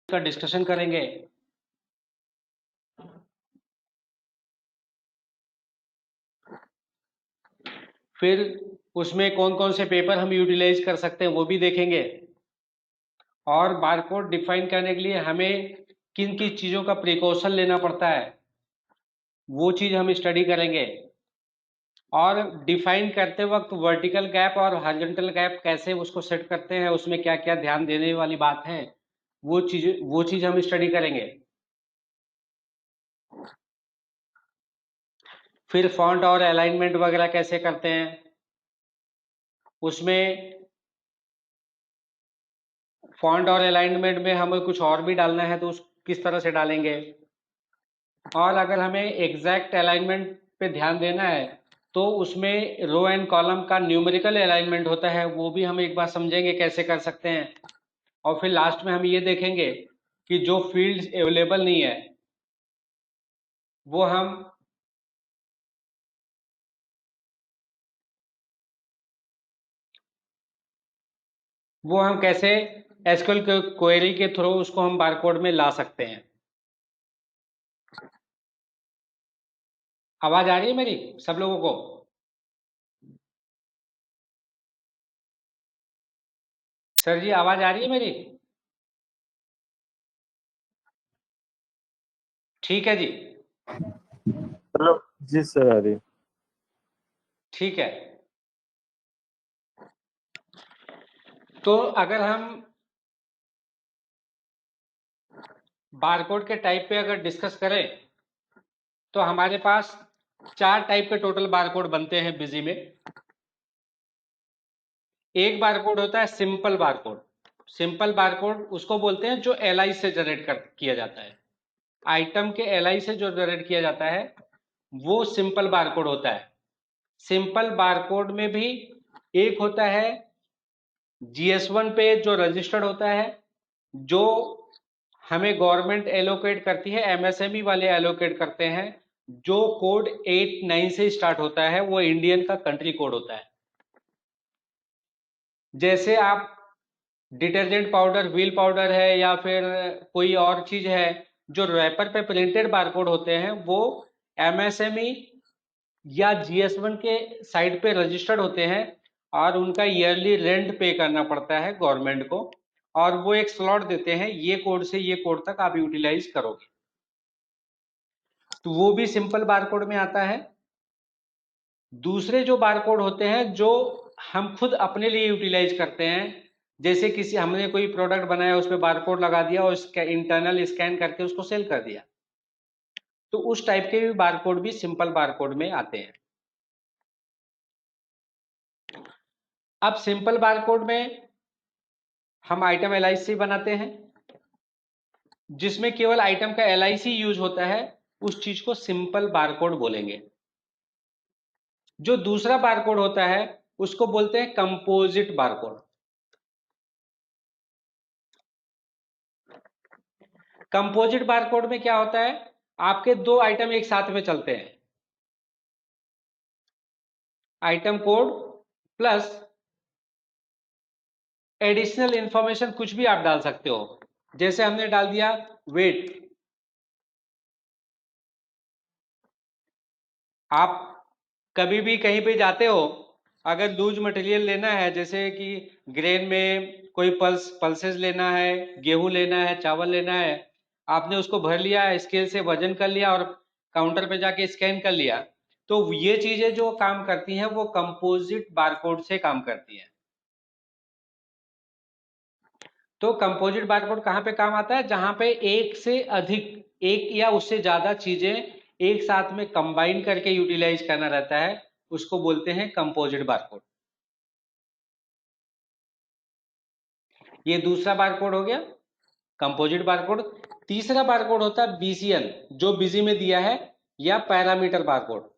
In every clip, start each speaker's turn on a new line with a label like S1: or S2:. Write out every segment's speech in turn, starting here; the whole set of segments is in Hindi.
S1: का डिस्कशन करेंगे। फिर उसमें कौन कौन से पेपर हम यूटिलाइज कर सकते हैं वो भी देखेंगे। और बारकोड डिफाइन करने के लिए हमें किन किन चीज़ों का प्रिकॉशन लेना पड़ता है वो चीज़ हम स्टडी करेंगे। और डिफाइन करते वक्त वर्टिकल गैप और हॉरिजॉन्टल गैप कैसे उसको सेट करते हैं, उसमें क्या क्या ध्यान देने वाली बात है, वो चीज़ हम स्टडी करेंगे। फिर फॉन्ट और अलाइनमेंट वगैरह कैसे करते हैं, उसमें फॉन्ट और अलाइनमेंट में हमें कुछ और भी डालना है तो उस किस तरह से डालेंगे। और अगर हमें एग्जैक्ट अलाइनमेंट पे ध्यान देना है तो उसमें रो एंड कॉलम का न्यूमेरिकल अलाइनमेंट होता है, वो भी हम एक बार समझेंगे कैसे कर सकते हैं। और फिर लास्ट में हम ये देखेंगे कि जो फील्ड्स अवेलेबल नहीं है वो हम कैसे एसक्यूएल क्वेरी के थ्रू उसको हम बारकोड में ला सकते हैं। आवाज आ रही है मेरी सब लोगों को? सर जी आवाज आ रही है मेरी? ठीक है जी।
S2: हेलो जी सर, आ रही है।
S1: ठीक है, तो अगर हम बारकोड के टाइप पे अगर डिस्कस करें तो हमारे पास 4 टाइप के टोटल बारकोड बनते हैं बिजी में। एक बारकोड होता है सिंपल बारकोड। सिंपल बारकोड उसको बोलते हैं जो एलआई से जनरेट किया जाता है। आइटम के एलआई से जो जनरेट किया जाता है वो सिंपल बारकोड होता है। सिंपल बारकोड में भी एक होता है जीएस1 पे जो रजिस्टर्ड होता है, जो हमें गवर्नमेंट एलोकेट करती है, एमएसएमई वाले एलोकेट करते हैं। जो कोड 8 9 से स्टार्ट होता है वो इंडियन का कंट्री कोड होता है। जैसे आप डिटर्जेंट पाउडर, व्हील पाउडर है या फिर कोई और चीज है, जो रैपर पे प्रिंटेड बारकोड होते हैं वो एमएसएमई या जीएस1 के साइड पे रजिस्टर्ड होते हैं और उनका ईयरली रेंट पे करना पड़ता है गवर्नमेंट को, और वो एक स्लॉट देते हैं ये कोड से ये कोड तक आप यूटिलाइज करोगे, तो वो भी सिंपल बारकोड में आता है। दूसरे जो बारकोड होते हैं जो हम खुद अपने लिए यूटिलाइज करते हैं, जैसे किसी हमने कोई प्रोडक्ट बनाया उस पर बारकोड लगा दिया और उसका इंटरनल स्कैन करके उसको सेल कर दिया, तो उस टाइप के भी बारकोड भी सिंपल बारकोड में आते हैं। अब सिंपल बारकोड में हम आइटम एलआईसी बनाते हैं, जिसमें केवल आइटम का एलआईसी यूज होता है, उस चीज को सिंपल बारकोड बोलेंगे। जो दूसरा बारकोड होता है उसको बोलते हैं कंपोजिट बारकोड। कंपोजिट बारकोड में क्या होता है, आपके दो आइटम एक साथ में चलते हैं, item code plus additional information कुछ भी आप डाल सकते हो। जैसे हमने डाल दिया वेट, आप कभी भी कहीं पे जाते हो, अगर लूज मटेरियल लेना है, जैसे कि ग्रेन में कोई पल्सेस लेना है, गेहूं लेना है, चावल लेना है, आपने उसको भर लिया, स्केल से वजन कर लिया और काउंटर पे जाके स्कैन कर लिया, तो ये चीजें जो काम करती हैं वो कंपोजिट बारकोड से काम करती हैं। तो कंपोजिट बारकोड कहाँ पे काम आता है, जहां पे एक से अधिक, एक या उससे ज्यादा चीजें एक साथ में कंबाइन करके यूटिलाइज करना रहता है, उसको बोलते हैं कंपोजिट बारकोड। ये दूसरा बारकोड हो गया कंपोजिट बारकोड। तीसरा बारकोड होता है बीसीएन, जो बिजी में दिया है, या पैरामीटर बारकोड।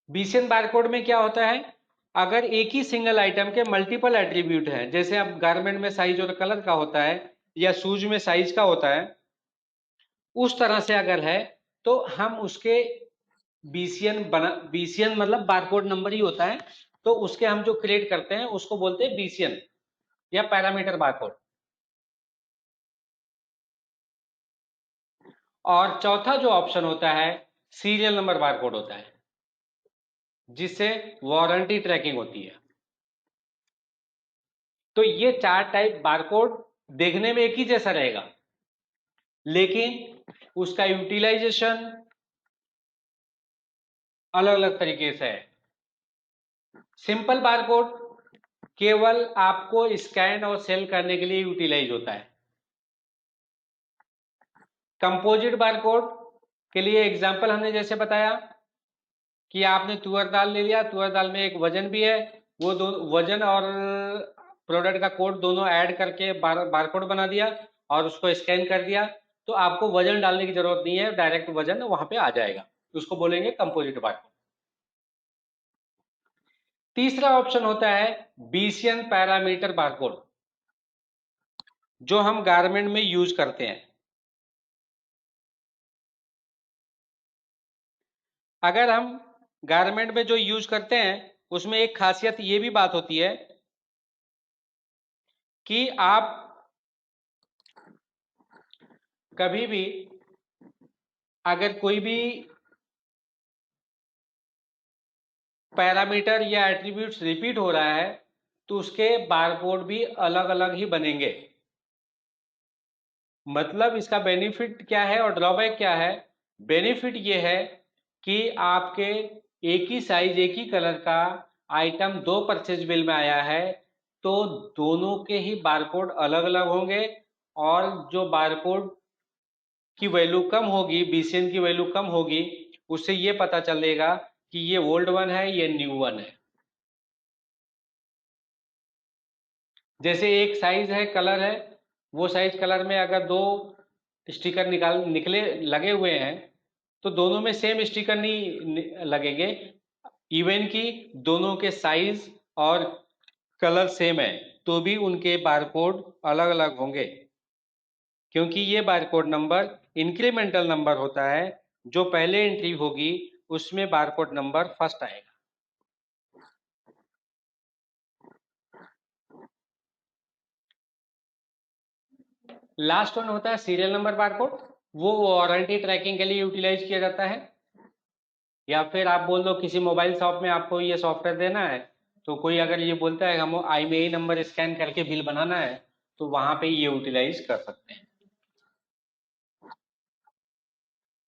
S1: बीसीएन बारकोड में क्या होता है, अगर एक ही सिंगल आइटम के मल्टीपल एट्रीब्यूट हैं, जैसे अब गारमेंट में साइज और कलर का होता है या शूज में साइज का होता है, उस तरह से अगर है तो हम उसके बीसीएन मतलब बारकोड नंबर ही होता है, तो उसके हम जो क्रिएट करते हैं उसको बोलते हैं बीसीएन या पैरामीटर बारकोड। और चौथा जो ऑप्शन होता है सीरियल नंबर बारकोड होता है, जिससे वारंटी ट्रैकिंग होती है। तो ये 4 टाइप बारकोड देखने में एक ही जैसा रहेगा, लेकिन उसका यूटिलाइजेशन अलग अलग तरीके से है। सिंपल बारकोड केवल आपको स्कैन और सेल करने के लिए यूटिलाइज होता है। कंपोजिट बारकोड के लिए एग्जांपल हमने जैसे बताया कि आपने तुअर दाल ले लिया, तुअर दाल में एक वजन भी है, वो दो वजन और प्रोडक्ट का कोड दोनों ऐड करके बारकोड बना दिया और उसको स्कैन कर दिया, तो आपको वजन डालने की जरूरत नहीं है, डायरेक्ट वजन वहां पे आ जाएगा, उसको बोलेंगे कंपोजिट बारकोड। तीसरा ऑप्शन होता है बीसीएन पैरामीटर बारकोड, जो हम गारमेंट में यूज करते हैं। अगर हम गारमेंट में जो यूज करते हैं उसमें एक खासियत ये भी बात होती है कि आप कभी भी अगर कोई भी पैरामीटर या एट्रीब्यूट्स रिपीट हो रहा है तो उसके बारकोड भी अलग अलग ही बनेंगे। मतलब इसका बेनिफिट क्या है और ड्रॉबैक क्या है? बेनिफिट ये है कि आपके एक ही साइज एक ही कलर का आइटम 2 परचेज बिल में आया है तो दोनों के ही बारकोड अलग अलग होंगे, और जो बारकोड की वैल्यू कम होगी, बीसीएन की वैल्यू कम होगी, उससे ये पता चलेगा कि ये ओल्ड वन है ये न्यू वन है। जैसे एक साइज है कलर है, वो साइज कलर में अगर 2 स्टिकर निकले लगे हुए हैं तो दोनों में सेम स्टिकर नहीं लगेंगे, इवन कि दोनों के साइज और कलर सेम है तो भी उनके बारकोड अलग अलग होंगे, क्योंकि ये बारकोड नंबर इंक्रीमेंटल नंबर होता है, जो पहले एंट्री होगी उसमें बारकोड नंबर फर्स्ट आएगा। लास्ट वन होता है सीरियल नंबर बारकोड, वो वारंटी ट्रैकिंग के लिए यूटिलाइज किया जाता है। या फिर आप बोल दो किसी मोबाइल शॉप में आपको ये सॉफ्टवेयर देना है, तो कोई अगर ये बोलता है हम IMEI नंबर स्कैन करके बिल बनाना है, तो वहां पे ये यूटिलाइज कर सकते हैं।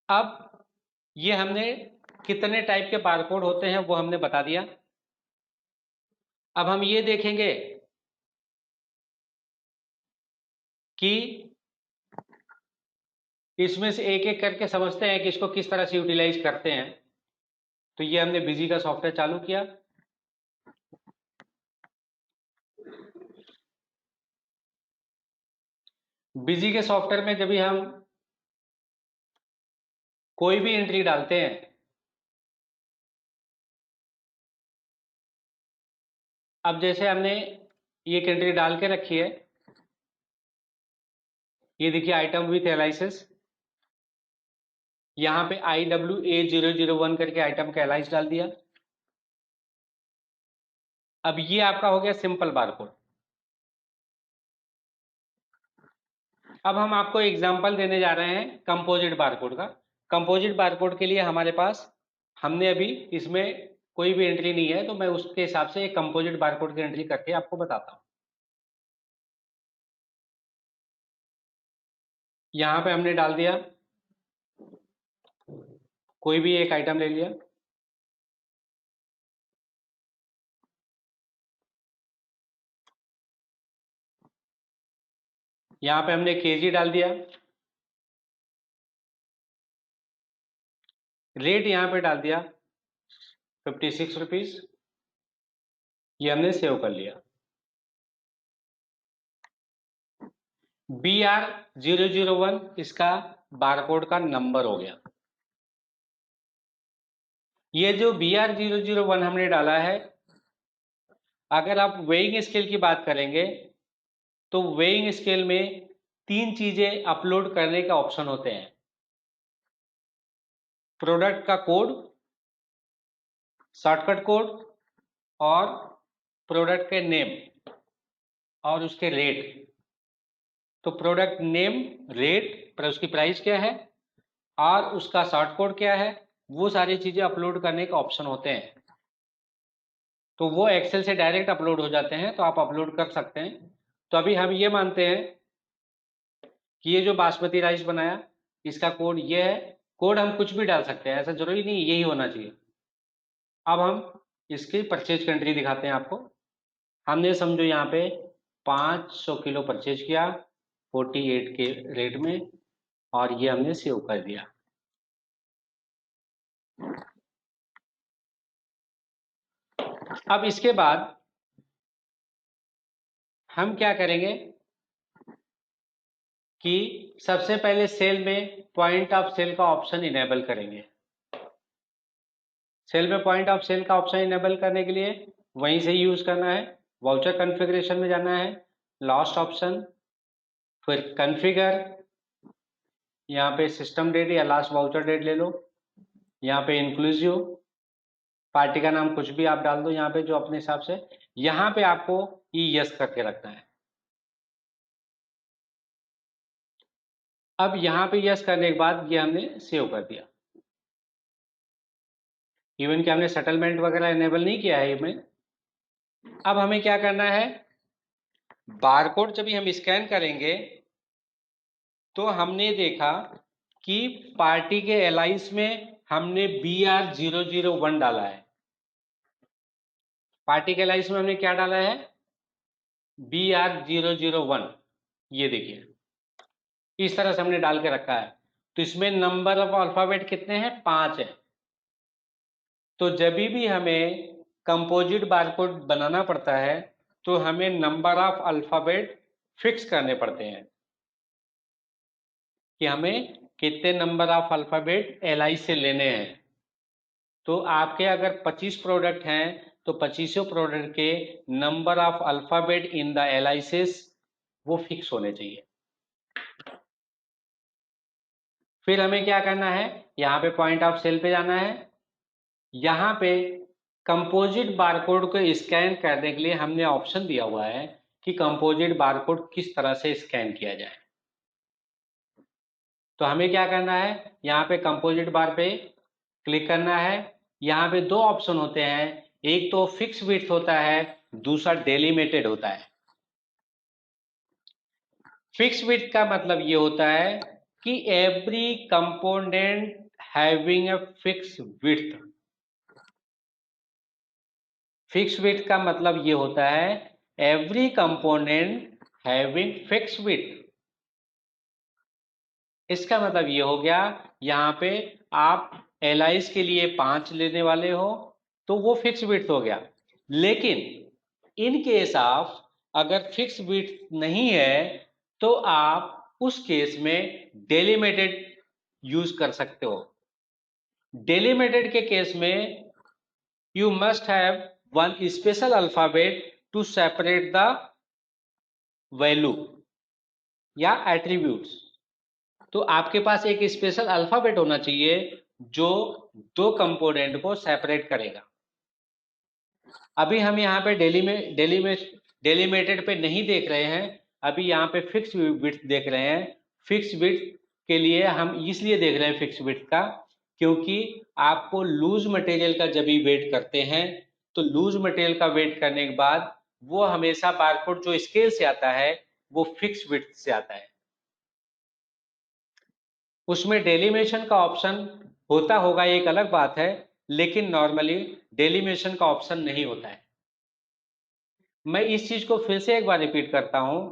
S1: अब ये हमने कितने टाइप के बारकोड होते हैं वो हमने बता दिया। अब हम ये देखेंगे कि इसमें से एक एक करके समझते हैं कि इसको किस तरह से यूटिलाइज करते हैं। तो ये हमने बिजी का सॉफ्टवेयर चालू किया। बिजी के सॉफ्टवेयर में जब भी हम कोई भी एंट्री डालते हैं, अब जैसे हमने ये एक एंट्री डाल के रखी है, ये देखिए आइटम विथ एलाइसिस, यहाँ पे IWA001 करके आइटम का एलाइस डाल दिया। अब ये आपका हो गया सिंपल बारकोड। अब हम आपको एग्जांपल देने जा रहे हैं कंपोजिट बारकोड का। कंपोजिट बारकोड के लिए हमारे पास, हमने अभी इसमें कोई भी एंट्री नहीं है, तो मैं उसके हिसाब से एक कंपोजिट बारकोड की एंट्री करके आपको बताता हूँ। यहाँ पे हमने डाल दिया, कोई भी एक आइटम ले लिया, यहाँ पे हमने केजी डाल दिया, रेट यहाँ पे डाल दिया 56 रुपीज, ये हमने सेव कर लिया। BR001 इसका बारकोड का नंबर हो गया। ये जो BR001 हमने डाला है, अगर आप वेइंग स्केल की बात करेंगे तो वेइंग स्केल में 3 चीजें अपलोड करने का ऑप्शन होते हैं: प्रोडक्ट का कोड, शॉर्टकट कोड और प्रोडक्ट के नेम और उसके रेट। तो प्रोडक्ट नेम, रेट पर उसकी प्राइस क्या है और उसका शॉर्ट कोड क्या है, वो सारी चीजें अपलोड करने का ऑप्शन होते हैं। तो वो एक्सेल से डायरेक्ट अपलोड हो जाते हैं, तो आप अपलोड कर सकते हैं। तो अभी हम ये मानते हैं कि ये जो बासमती राइस बनाया इसका कोड ये है। कोड हम कुछ भी डाल सकते हैं, ऐसा जरूरी नहीं यही होना चाहिए। अब हम इसकी परचेज कंट्री दिखाते हैं आपको। हमने समझो यहाँ पे 500 किलो परचेज किया 48 के रेट में, और ये हमने सेव कर दिया। अब इसके बाद हम क्या करेंगे कि सबसे पहले सेल में पॉइंट ऑफ सेल का ऑप्शन इनेबल करेंगे। सेल में पॉइंट ऑफ सेल का ऑप्शन इनेबल करने के लिए वहीं से यूज करना है। वाउचर कॉन्फ़िगरेशन में जाना है, लास्ट ऑप्शन, फिर कॉन्फ़िगर, यहाँ पे सिस्टम डेट या लास्ट वाउचर डेट ले लो, यहाँ पे इंक्लूसिव, पार्टी का नाम कुछ भी आप डाल दो यहाँ पे जो अपने हिसाब से। यहाँ पे आपको यस करके रखना है। अब यहाँ पे यस करने के बाद ये हमने सेव कर दिया। इवन कि हमने सेटलमेंट वगैरह इनेबल नहीं किया है इसमें। अब हमें क्या करना है, बारकोड जब भी हम स्कैन करेंगे तो हमने देखा कि पार्टी के एलाइस में हमने BR001 डाला है। पार्टी के एलाइस में हमने क्या डाला है, BR001। ये देखिए इस तरह से हमने डाल के रखा है। तो इसमें नंबर ऑफ अल्फाबेट कितने हैं, 5 है। तो जब भी हमें कंपोजिट बारकोड बनाना पड़ता है तो हमें नंबर ऑफ अल्फाबेट फिक्स करने पड़ते हैं कि हमें कितने नंबर ऑफ अल्फाबेट एलआई से लेने हैं। तो आपके अगर 25 प्रोडक्ट हैं तो 25 प्रोडक्ट के number of alphabet in the analysis वो फिक्स होने चाहिए। फिर हमें क्या करना है, यहाँ पे पॉइंट ऑफ सेल पे जाना है। यहाँ पे कंपोजिट बारकोड को स्कैन करने के लिए हमने ऑप्शन दिया हुआ है कि कंपोजिट बारकोड किस तरह से स्कैन किया जाए। तो हमें क्या करना है, यहाँ पे कंपोजिट बार पे क्लिक करना है। यहाँ पे दो ऑप्शन होते हैं, एक तो फिक्स विड्थ होता है, दूसरा डेलिमिटेड होता है। फिक्स विड्थ का मतलब ये होता है कि every component having a fix width. Fix width का मतलब ये होता है every component having fix width. इसका मतलब ये हो गया, यहाँ पे आप एलाइस के लिए 5 लेने वाले हो तो वो फिक्स विड्थ हो गया। लेकिन इन केस ऑफ अगर फिक्स विड्थ नहीं है तो आप उस केस में डेलिमिटेड यूज कर सकते हो। डेलिमिटेड के केस में you must have one special alphabet to separate the value या एट्रीब्यूट्स। तो आपके पास एक स्पेशल अल्फाबेट होना चाहिए जो दो कंपोनेंट को सेपरेट करेगा। अभी हम यहाँ पे डेलीमेटेड पे नहीं देख रहे हैं, अभी यहाँ पे फिक्स विड्थ देख रहे हैं। फिक्स विड्थ के लिए हम इसलिए देख रहे हैं फिक्स विड्थ का, क्योंकि आपको लूज मटेरियल का जब भी वेट करते हैं तो लूज मटेरियल का वेट करने के बाद वो हमेशा बारकोड जो स्केल से आता है वो फिक्स विड्थ से आता है। उसमें डेलीमेशन का ऑप्शन होता होगा एक अलग बात है, लेकिन नॉर्मली डेलीमेशन का ऑप्शन नहीं होता है। मैं इस चीज को फिर से एक बार रिपीट करता हूं,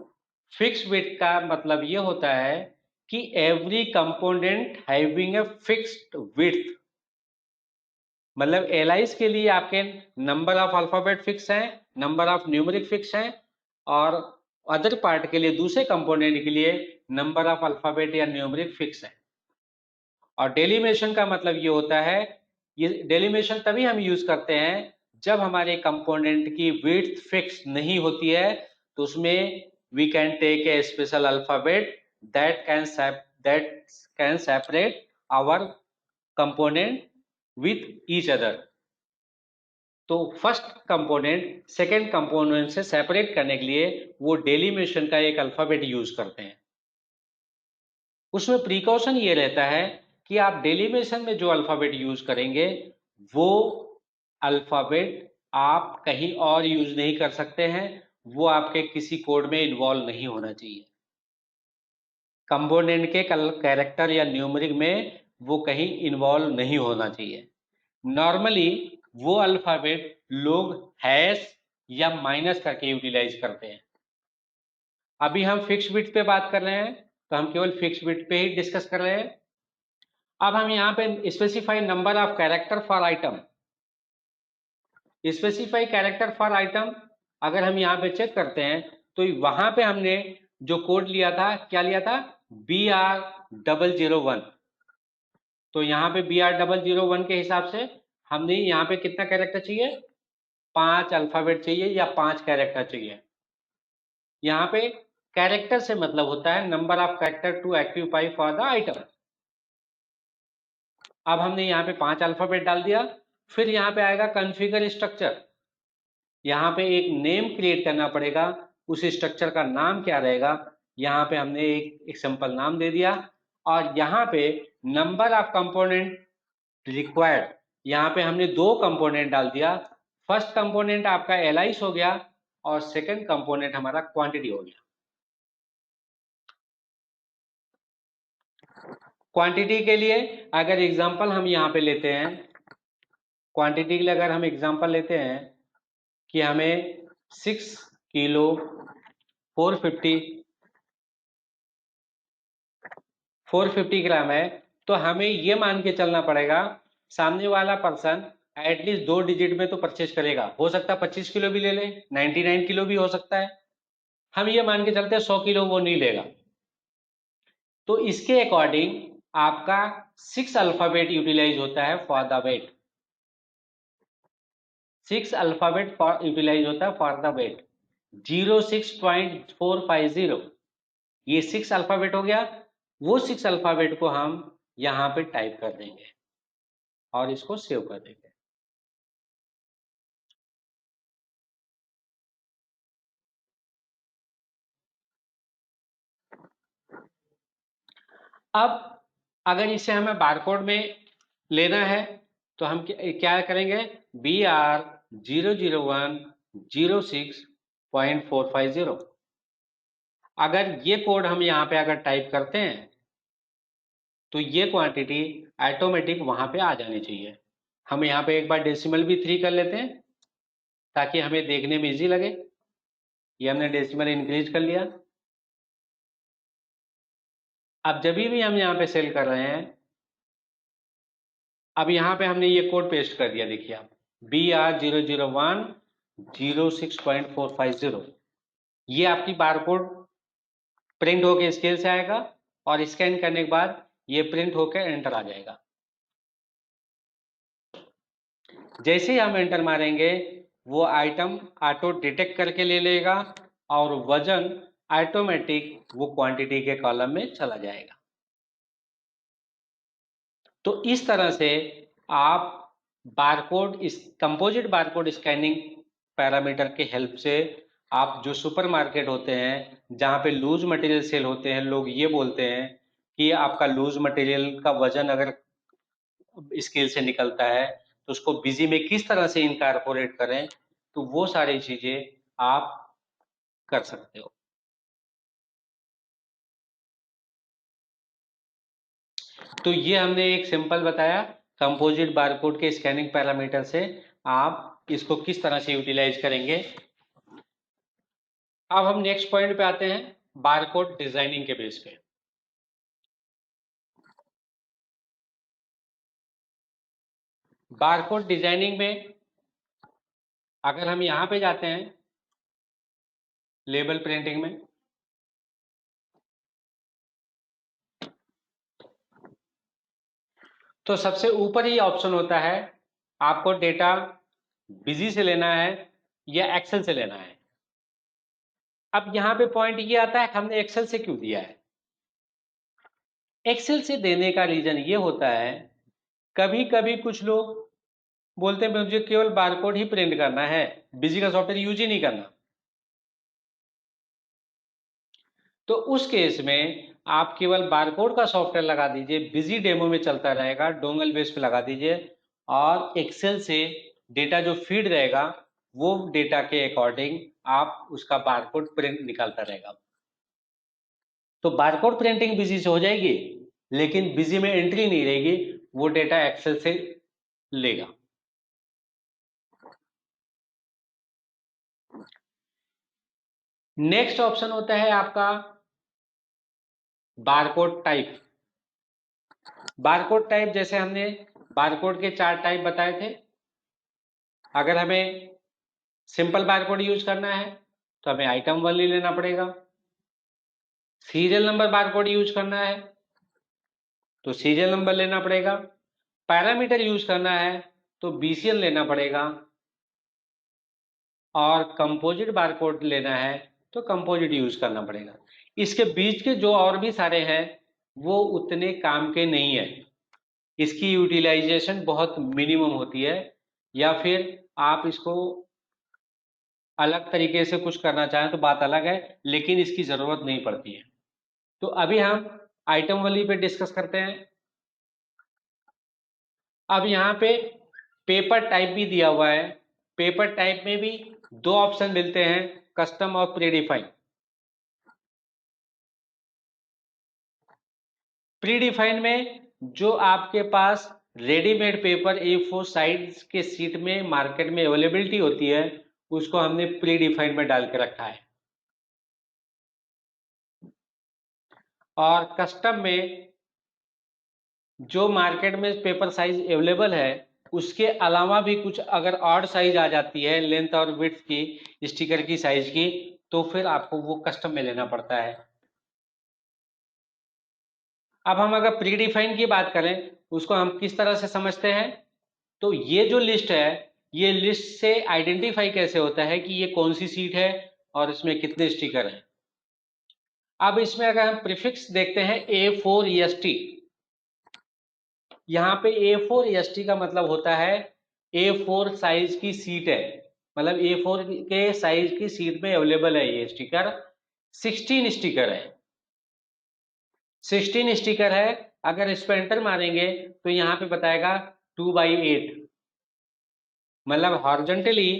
S1: फिक्स विड्थ का मतलब ये होता है कि every component having a fixed width. मतलब एलाइस के लिए आपके नंबर ऑफ अल्फाबेट फिक्स हैं, नंबर ऑफ न्यूमेरिक फिक्स हैं, और अदर पार्ट के लिए दूसरे कंपोनेंट के लिए नंबर ऑफ अल्फाबेट या न्यूमेरिक फिक्स है। और डेलीमेशन का मतलब ये होता है, ये डेलीमेशन तभी हम यूज करते हैं जब हमारे कंपोनेंट की विड्थ फिक्स नहीं होती है, तो उसमें we can take a special alphabet that can separate our component with each other. तो फर्स्ट कंपोनेंट सेकेंड कंपोनेंट से सेपरेट करने के लिए वो डेलिमिशन का एक अल्फाबेट यूज करते हैं। उसमें प्रिकॉशन ये रहता है कि आप डेलिमिशन में जो अल्फाबेट यूज करेंगे वो अल्फाबेट आप कहीं और यूज नहीं कर सकते हैं, वो आपके किसी कोड में इन्वॉल्व नहीं होना चाहिए। कंपोनेंट के कैरेक्टर या न्यूमेरिक में वो कहीं इन्वॉल्व नहीं होना चाहिए। नॉर्मली वो अल्फाबेट लोग हैश या माइनस करके यूटिलाइज करते हैं। अभी हम फिक्स बिट पे बात कर रहे हैं, तो हम केवल फिक्स बिट पे ही डिस्कस कर रहे हैं। अब हम यहाँ पे specify number of character for item, specify character for item अगर हम यहाँ पे चेक करते हैं तो वहां पे हमने जो कोड लिया था, क्या लिया था, BR001। तो यहाँ पे BR001 के हिसाब से हमने यहाँ पे कितना कैरेक्टर चाहिए, 5 अल्फाबेट चाहिए या 5 कैरेक्टर चाहिए। यहाँ पे कैरेक्टर से मतलब होता है number of character to occupy for the item. अब हमने यहाँ पे 5 अल्फाबेट डाल दिया। फिर यहाँ पे आएगा कॉन्फ़िगर स्ट्रक्चर। यहाँ पे एक नेम क्रिएट करना पड़ेगा, उस स्ट्रक्चर का नाम क्या रहेगा। यहाँ पे हमने एक सिंपल नाम दे दिया। और यहाँ पे नंबर ऑफ कंपोनेंट रिक्वायर्ड, यहाँ पे हमने 2 कंपोनेंट डाल दिया। फर्स्ट कंपोनेंट आपका एलाइस हो गया और सेकंड कंपोनेंट हमारा क्वांटिटी हो गया। क्वांटिटी के लिए अगर एग्जांपल हम यहाँ पे लेते हैं, क्वांटिटी के लिए अगर हम एग्जांपल लेते हैं कि हमें 6 किलो 450 ग्राम है, तो हमें ये मान के चलना पड़ेगा सामने वाला पर्सन एटलीस्ट 2 डिजिट में तो परचेज करेगा। हो सकता है 25 किलो भी ले ले, 99 किलो भी हो सकता है। हम ये मान के चलते हैं 100 किलो वो नहीं लेगा। तो इसके अकॉर्डिंग आपका 6 अल्फाबेट यूटिलाइज होता है for the weight. 6 alphabet utilize होता है फॉर द वेट। 06.450 ये 6 अल्फाबेट हो गया। वो 6 अल्फाबेट को हम यहाँ पे टाइप कर देंगे और इसको सेव कर देंगे। अब अगर इसे हमें बारकोड में लेना है तो हम क्या करेंगे, BR00106.450। अगर ये कोड हम यहाँ पे अगर टाइप करते हैं तो ये क्वांटिटी ऑटोमेटिक वहां पे आ जानी चाहिए। हम यहाँ पे एक बार डेसिमल भी 3 कर लेते हैं ताकि हमें देखने में इजी लगे। ये हमने डेसिमल इंक्रीज कर लिया। अब जब भी हम यहाँ पे सेल कर रहे हैं, अब यहाँ पे हमने ये कोड पेस्ट कर दिया, देखिए आप BR00106.450। ये आपकी बारकोड प्रिंट होके स्केल से आएगा और स्कैन करने के बाद ये प्रिंट होकर एंटर आ जाएगा। जैसे ही हम एंटर मारेंगे वो आइटम ऑटो डिटेक्ट करके ले लेगा और वजन ऑटोमेटिक वो क्वांटिटी के कॉलम में चला जाएगा। तो इस तरह से आप बारकोड, इस कंपोजिट बारकोड स्कैनिंग पैरामीटर के हेल्प से आप जो सुपरमार्केट होते हैं जहाँ पे लूज मटेरियल सेल होते हैं, लोग ये बोलते हैं कि आपका लूज मटेरियल का वजन अगर स्केल से निकलता है तो उसको बिजी में किस तरह से इनकारपोरेट करें, तो वो सारी चीजें आप कर सकते हो। तो ये हमने एक सिंपल बताया कंपोजिट बारकोड के स्कैनिंग पैरामीटर से आप इसको किस तरह से यूटिलाइज करेंगे। अब हम नेक्स्ट पॉइंट पे आते हैं, बारकोड डिजाइनिंग के बेस पे। बारकोड डिजाइनिंग में अगर हम यहां पे जाते हैं लेबल प्रिंटिंग में, तो सबसे ऊपर ही ऑप्शन होता है आपको डेटा बिजी से लेना है या एक्सेल से लेना है। अब यहां पे पॉइंट ये आता है कि हमने एक्सेल से क्यों दिया है। एक्सेल से देने का रीजन ये होता है, कभी कभी कुछ लोग बोलते हैं मुझे केवल बारकोड ही प्रिंट करना है, बिजी का सॉफ्टवेयर यूज ही नहीं करना। तो उस केस में आप केवल बारकोड का सॉफ्टवेयर लगा दीजिए, बिजी डेमो में चलता रहेगा, डोंगल बेस पे लगा दीजिए, और एक्सेल से डेटा जो फीड रहेगा वो डेटा के अकॉर्डिंग आप उसका बारकोड प्रिंट निकालता रहेगा। तो बारकोड प्रिंटिंग बिजी से हो जाएगी, लेकिन बिजी में एंट्री नहीं रहेगी, वो डेटा एक्सेल से लेगा। नेक्स्ट ऑप्शन होता है आपका बारकोड टाइप। बारकोड टाइप जैसे हमने बारकोड के 4 टाइप बताए थे। अगर हमें सिंपल बारकोड यूज करना है तो हमें आइटम वाली लेना पड़ेगा। सीरियल नंबर बारकोड यूज करना है तो सीरियल नंबर लेना पड़ेगा। पैरामीटर यूज करना है तो बीसीएल लेना पड़ेगा, और कंपोजिट बारकोड लेना है तो कंपोजिट यूज करना पड़ेगा। इसके बीच के जो और भी सारे हैं वो उतने काम के नहीं है, इसकी यूटिलाइजेशन बहुत मिनिमम होती है, या फिर आप इसको अलग तरीके से कुछ करना चाहें तो बात अलग है, लेकिन इसकी जरूरत नहीं पड़ती है। तो अभी हम आइटम वाली पे डिस्कस करते हैं। अब यहाँ पे पेपर टाइप भी दिया हुआ है। पेपर टाइप में भी 2 ऑप्शन मिलते हैं, कस्टम और प्रीडिफाइन। प्रीडिफाइन में जो आपके पास रेडीमेड पेपर A4 साइज के सीट में मार्केट में अवेलेबिलिटी होती है, उसको हमने प्रीडिफाइन में डाल के रखा है। और कस्टम में जो मार्केट में पेपर साइज अवेलेबल है उसके अलावा भी कुछ अगर ऑड साइज आ जाती है लेंथ और विड्थ की स्टिकर की साइज की, तो फिर आपको वो कस्टम में लेना पड़ता है। अब हम अगर प्री डिफाइन की बात करें उसको हम किस तरह से समझते हैं, तो ये जो लिस्ट है ये लिस्ट से आइडेंटिफाई कैसे होता है कि ये कौन सी सीट है और इसमें कितने स्टिकर हैं। अब इसमें अगर हम प्रीफिक्स देखते हैं A4 EST, यहाँ पे A4 EST का मतलब होता है A4 साइज की सीट है, मतलब A4 के साइज की सीट में अवेलेबल है ये स्टिकर। 16 स्टिकर है, 16 स्टिकर है। अगर इस पर एंटर मारेंगे तो यहाँ पे बताएगा 2/8, मतलब हॉरिजॉन्टली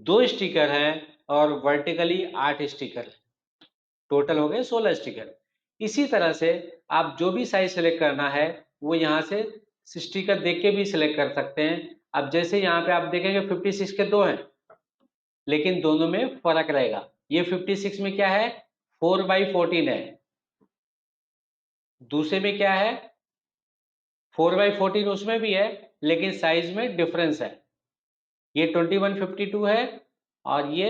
S1: 2 स्टिकर हैं और वर्टिकली 8 स्टिकर है, टोटल हो गए 16 स्टिकर। इसी तरह से आप जो भी साइज सेलेक्ट करना है वो यहाँ से स्टिकर देख के भी सिलेक्ट कर सकते हैं। अब जैसे यहाँ पे आप देखेंगे 56 के 2 हैं, लेकिन दोनों में फर्क रहेगा। ये 56 में क्या है, 4/14 है, दूसरे में क्या है 4/14, उसमें भी है लेकिन साइज में डिफरेंस है। ये 2152 है और ये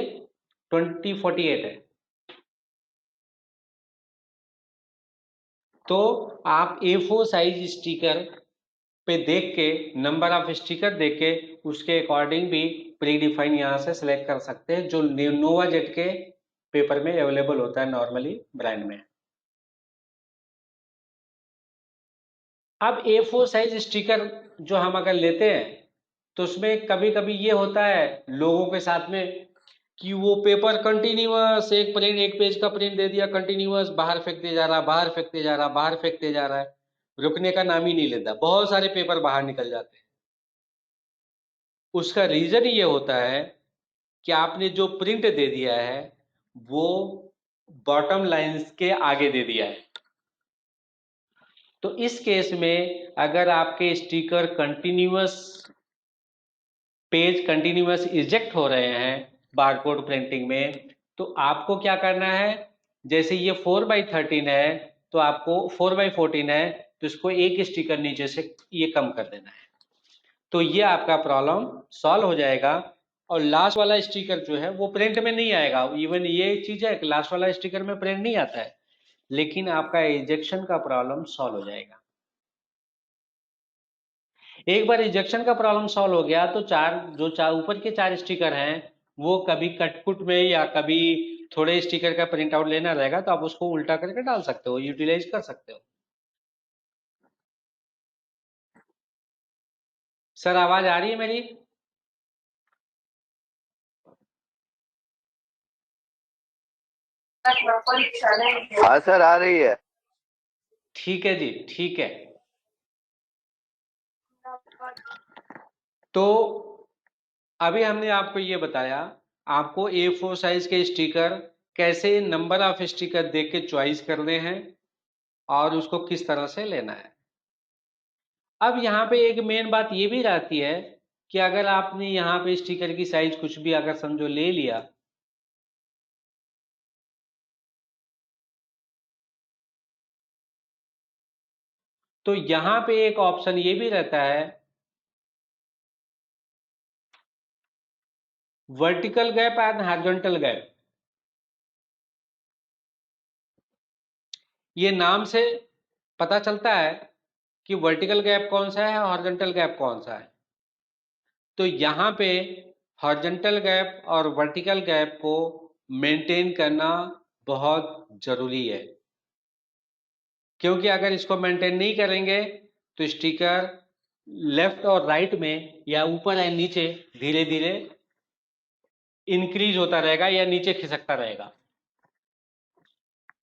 S1: 2048 है। तो आप A4 साइज स्टिकर पे देख के, नंबर ऑफ स्टिकर देख के उसके अकॉर्डिंग भी प्री डिफाइन यहाँ से सिलेक्ट कर सकते हैं, जो नोवा जेट के पेपर में अवेलेबल होता है नॉर्मली ब्रांड में। अब A4 साइज स्टिकर जो हम अगर लेते हैं तो उसमें कभी कभी ये होता है लोगों के साथ में कि वो पेपर कंटिन्यूअस एक प्रिंट, एक पेज का प्रिंट दे दिया, कंटिन्यूअस बाहर फेंकते जा रहा, बाहर फेंकते जा रहा, बाहर फेंकते जा रहा है, रुकने का नाम ही नहीं लेता, बहुत सारे पेपर बाहर निकल जाते हैं। उसका रीजन ये होता है कि आपने जो प्रिंट दे दिया है वो बॉटम लाइंस के आगे दे दिया है। तो इस केस में अगर आपके sticker continuous, page continuous eject हो रहे हैं बारकोड प्रिंटिंग में, तो आपको क्या करना है, जैसे ये 4/13 है तो आपको 4/14 है तो इसको एक स्टिकर नीचे से ये कम कर देना है, तो ये आपका प्रॉब्लम सॉल्व हो जाएगा। और लास्ट वाला स्टिकर जो है वो प्रिंट में नहीं आएगा। इवन ये चीज है कि लास्ट वाला स्टिकर में प्रिंट नहीं आता है, लेकिन आपका इजेक्शन का प्रॉब्लम सॉल्व हो जाएगा। एक बार इजेक्शन का प्रॉब्लम सॉल्व हो गया तो चार ऊपर के 4 स्टिकर हैं वो कभी कटपुट में या कभी थोड़े स्टिकर का प्रिंट आउट लेना रहेगा तो आप उसको उल्टा करके डाल सकते हो, यूटिलाइज कर सकते हो। सर आवाज आ रही है मेरी?
S3: हाँ सर, आ रही है।
S1: ठीक है जी, ठीक है। तो अभी हमने आपको ये बताया, आपको A4 साइज के स्टिकर कैसे नंबर ऑफ स्टिकर देख के चॉइस करने हैं और उसको किस तरह से लेना है। अब यहाँ पे एक मेन बात ये भी रहती है कि अगर आपने यहाँ पे स्टिकर की साइज कुछ भी अगर समझो ले लिया, तो यहाँ पे एक ऑप्शन ये भी रहता है, vertical gap and horizontal gap. ये नाम से पता चलता है कि वर्टिकल गैप कौन सा है, हॉरिजॉन्टल गैप कौन सा है। तो यहाँ पे हॉरिजॉन्टल गैप और वर्टिकल गैप को मेंटेन करना बहुत जरूरी है, क्योंकि अगर इसको मेंटेन नहीं करेंगे तो स्टिकर लेफ्ट और राइट में या ऊपर या नीचे धीरे धीरे इंक्रीज होता रहेगा या नीचे खिसकता रहेगा।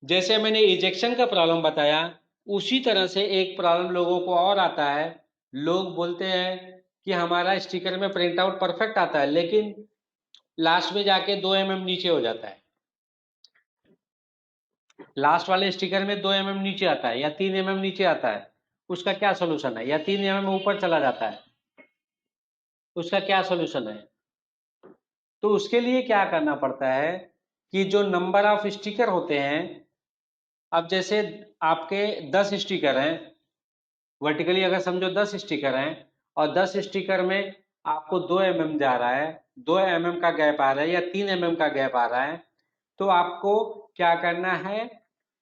S1: जैसे मैंने इजेक्शन का प्रॉब्लम बताया, उसी तरह से एक प्रॉब्लम लोगों को और आता है। लोग बोलते हैं कि हमारा स्टिकर में प्रिंट आउट परफेक्ट आता है, लेकिन लास्ट में जाके 2 mm नीचे हो जाता है। लास्ट वाले स्टिकर में 2 mm नीचे आता है या 3 mm नीचे आता है, उसका क्या सोल्यूशन है? या 3 mm ऊपर चला जाता है, उसका क्या सोल्यूशन है? तो उसके लिए क्या करना पड़ता है कि जो नंबर ऑफ स्टिकर होते हैं, अब जैसे आपके 10 स्टिकर हैं, वर्टिकली अगर समझो 10 स्टिकर हैं और 10 स्टिकर में आपको 2 mm जा रहा है, 2 mm का गैप आ रहा है या 3 mm का गैप आ रहा है, तो आपको क्या करना है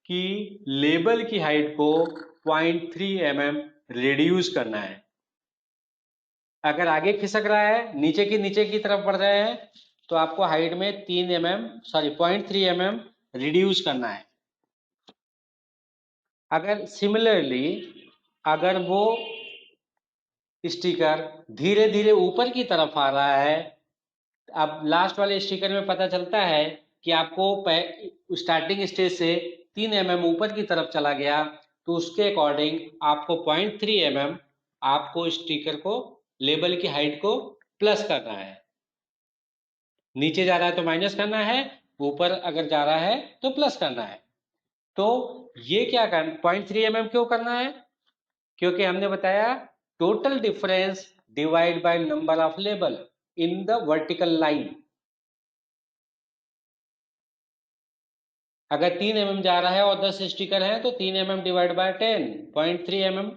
S1: कि लेबल की हाइट को 0.3 mm रिड्यूस करना है। अगर आगे खिसक रहा है, नीचे की तरफ बढ़ रहे हैं, तो आपको हाइट में 0.3 mm रिड्यूस करना है। अगर सिमिलरली अगर वो स्टिकर धीरे धीरे ऊपर की तरफ आ रहा है, अब लास्ट वाले स्टिकर में पता चलता है कि आपको स्टार्टिंग स्टेज से 3 mm ऊपर की तरफ चला गया, तो उसके अकॉर्डिंग आपको 0.3 mm आपको स्टिकर को लेबल की हाइट को प्लस करना है। नीचे जा रहा है तो माइनस करना है, ऊपर अगर जा रहा है तो प्लस करना है। तो ये क्या करना, 0.3 mm क्यों करना है? क्योंकि हमने बताया total difference divide by number of label in the vertical line. अगर 3 mm जा रहा है और 10 स्टिकर है तो 3 mm डिवाइड बाय 10, 0.3 mm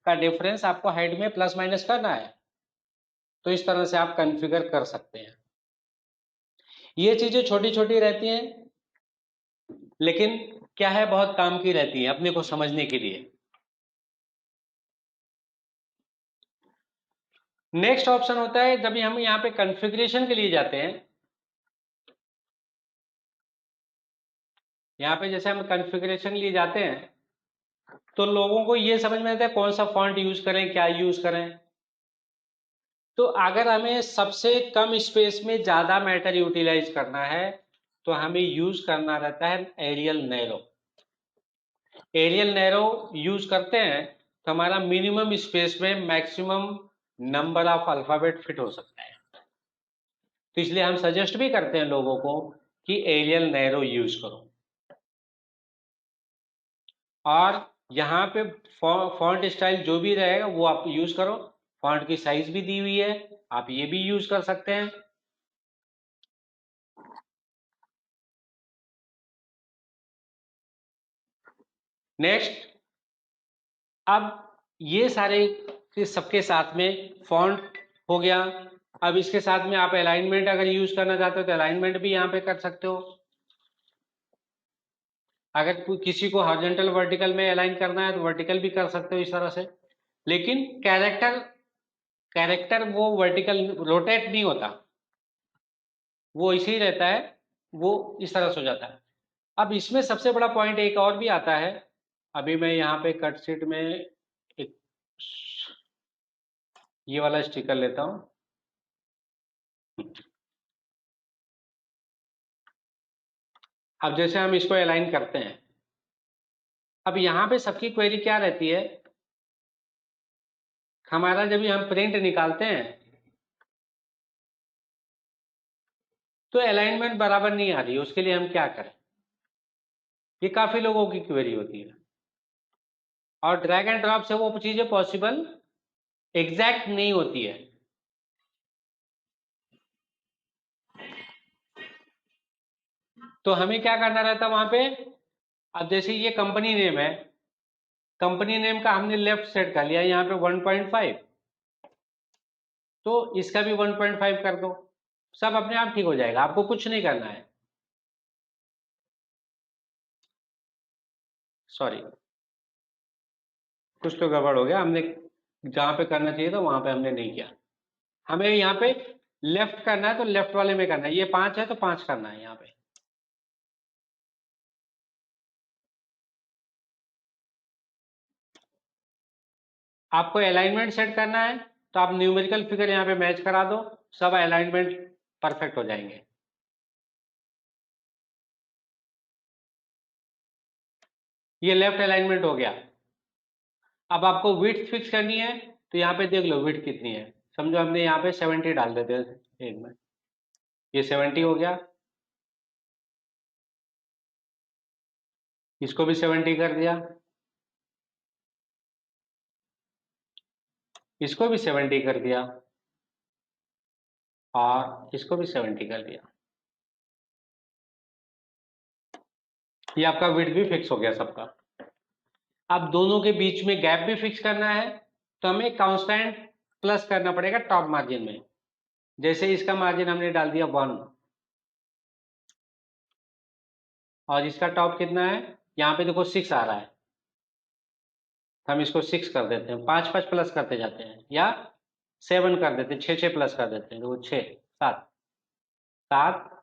S1: का डिफरेंस आपको हाइट में प्लस माइनस करना है। तो इस तरह से आप कॉन्फ़िगर कर सकते हैं। ये चीजें छोटी छोटी रहती हैं, लेकिन क्या है, बहुत काम की रहती है अपने को समझने के लिए। नेक्स्ट ऑप्शन होता है जब हम यहाँ पे कॉन्फ़िगरेशन के लिए जाते हैं। यहाँ पे जैसे हम कॉन्फ़िगरेशन के लिए जाते हैं तो लोगों को ये समझ में आता है कौन सा फॉन्ट यूज करें, क्या यूज करें। तो अगर हमें सबसे कम स्पेस में ज्यादा मैटर यूटिलाइज करना है तो हमें यूज करना रहता है Arial Narrow. Arial Narrow use करते हैं तो हमारा मिनिमम स्पेस में maximum number of alphabet fit हो सकता है। तो इसलिए हम सजेस्ट भी करते हैं लोगों को कि एरियल नैरो यूज करो। और यहाँ पे फॉन्ट स्टाइल जो भी रहेगा वो आप यूज करो। फॉन्ट की साइज भी दी हुई है, आप ये भी यूज कर सकते हैं। नेक्स्ट, अब ये सारे सबके साथ में फॉन्ट हो गया। अब इसके साथ में आप अलाइनमेंट अगर यूज करना चाहते हो तो अलाइनमेंट भी यहाँ पे कर सकते हो। अगर किसी को हॉरिजॉन्टल वर्टिकल में अलाइन करना है तो वर्टिकल भी कर सकते हो इस तरह से। लेकिन कैरेक्टर कैरेक्टर वो वर्टिकल रोटेट नहीं होता, वो इसे ही रहता है, वो इस तरह से हो जाता है। अब इसमें सबसे बड़ा पॉइंट एक और भी आता है। अभी मैं यहाँ पे कट शीट में एक ये वाला स्टिकर लेता हूँ। अब जैसे हम इसको अलाइन करते हैं, अब यहाँ पे सबकी क्वेरी क्या रहती है, हमारा जब भी हम प्रिंट निकालते हैं तो अलाइनमेंट बराबर नहीं आ रही, उसके लिए हम क्या करें? ये काफी लोगों की क्वेरी होती है, और ड्रैग एंड ड्रॉप से वो चीजें पॉसिबल एग्जैक्ट नहीं होती है। तो हमें क्या करना रहता है वहां पे? अब जैसे ये कंपनी नेम है, कंपनी नेम का हमने लेफ्ट सेट कर लिया यहाँ पे 1.5, तो इसका भी 1.5 कर दो, सब अपने आप ठीक हो जाएगा, आपको कुछ नहीं करना है। सॉरी, कुछ तो गड़बड़ हो गया, हमने जहां पे करना चाहिए था वहां पे हमने नहीं किया। हमें यहाँ पे लेफ्ट करना है तो लेफ्ट वाले में करना है, ये 5 है तो 5 करना है यहाँ पे। आपको अलाइनमेंट सेट करना है तो आप न्यूमेरिकल फिगर यहाँ पे मैच करा दो, सब अलाइनमेंट परफेक्ट हो जाएंगे। ये लेफ्ट अलाइनमेंट हो गया। अब आपको विड्थ फिक्स करनी है तो यहाँ पे देख लो विड्थ कितनी है, समझो हमने यहाँ पे 70 डाल देते हैं एक में, ये 70 हो गया, इसको भी 70 कर दिया, इसको भी 70 कर दिया, और इसको भी 70 कर दिया। ये आपका विड्थ भी फिक्स हो गया सबका। अब दोनों के बीच में गैप भी फिक्स करना है तो हमें कांस्टेंट प्लस करना पड़ेगा टॉप मार्जिन में। जैसे इसका मार्जिन हमने डाल दिया 1, और इसका टॉप कितना है, यहाँ पे देखो 6 आ रहा है, हम इसको 6 कर देते हैं, 5 5 प्लस करते जाते हैं, या 7 कर देते हैं, 6 6 प्लस कर देते हैं, तो 6 7 7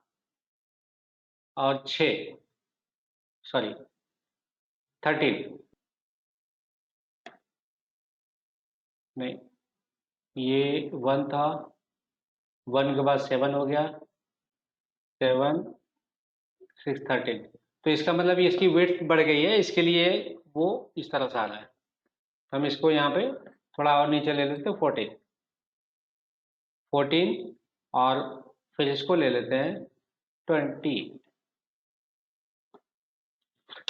S1: और 6, सॉरी 13, नहीं ये 1 था, 1 के बाद 7 हो गया, 7 6 13, तो इसका मतलब ये इसकी वेट बढ़ गई है, इसके लिए वो इस तरह से आ रहा है। हम इसको यहाँ पे थोड़ा और नीचे ले लेते हैं, 14 14, और फिर इसको ले लेते हैं 20।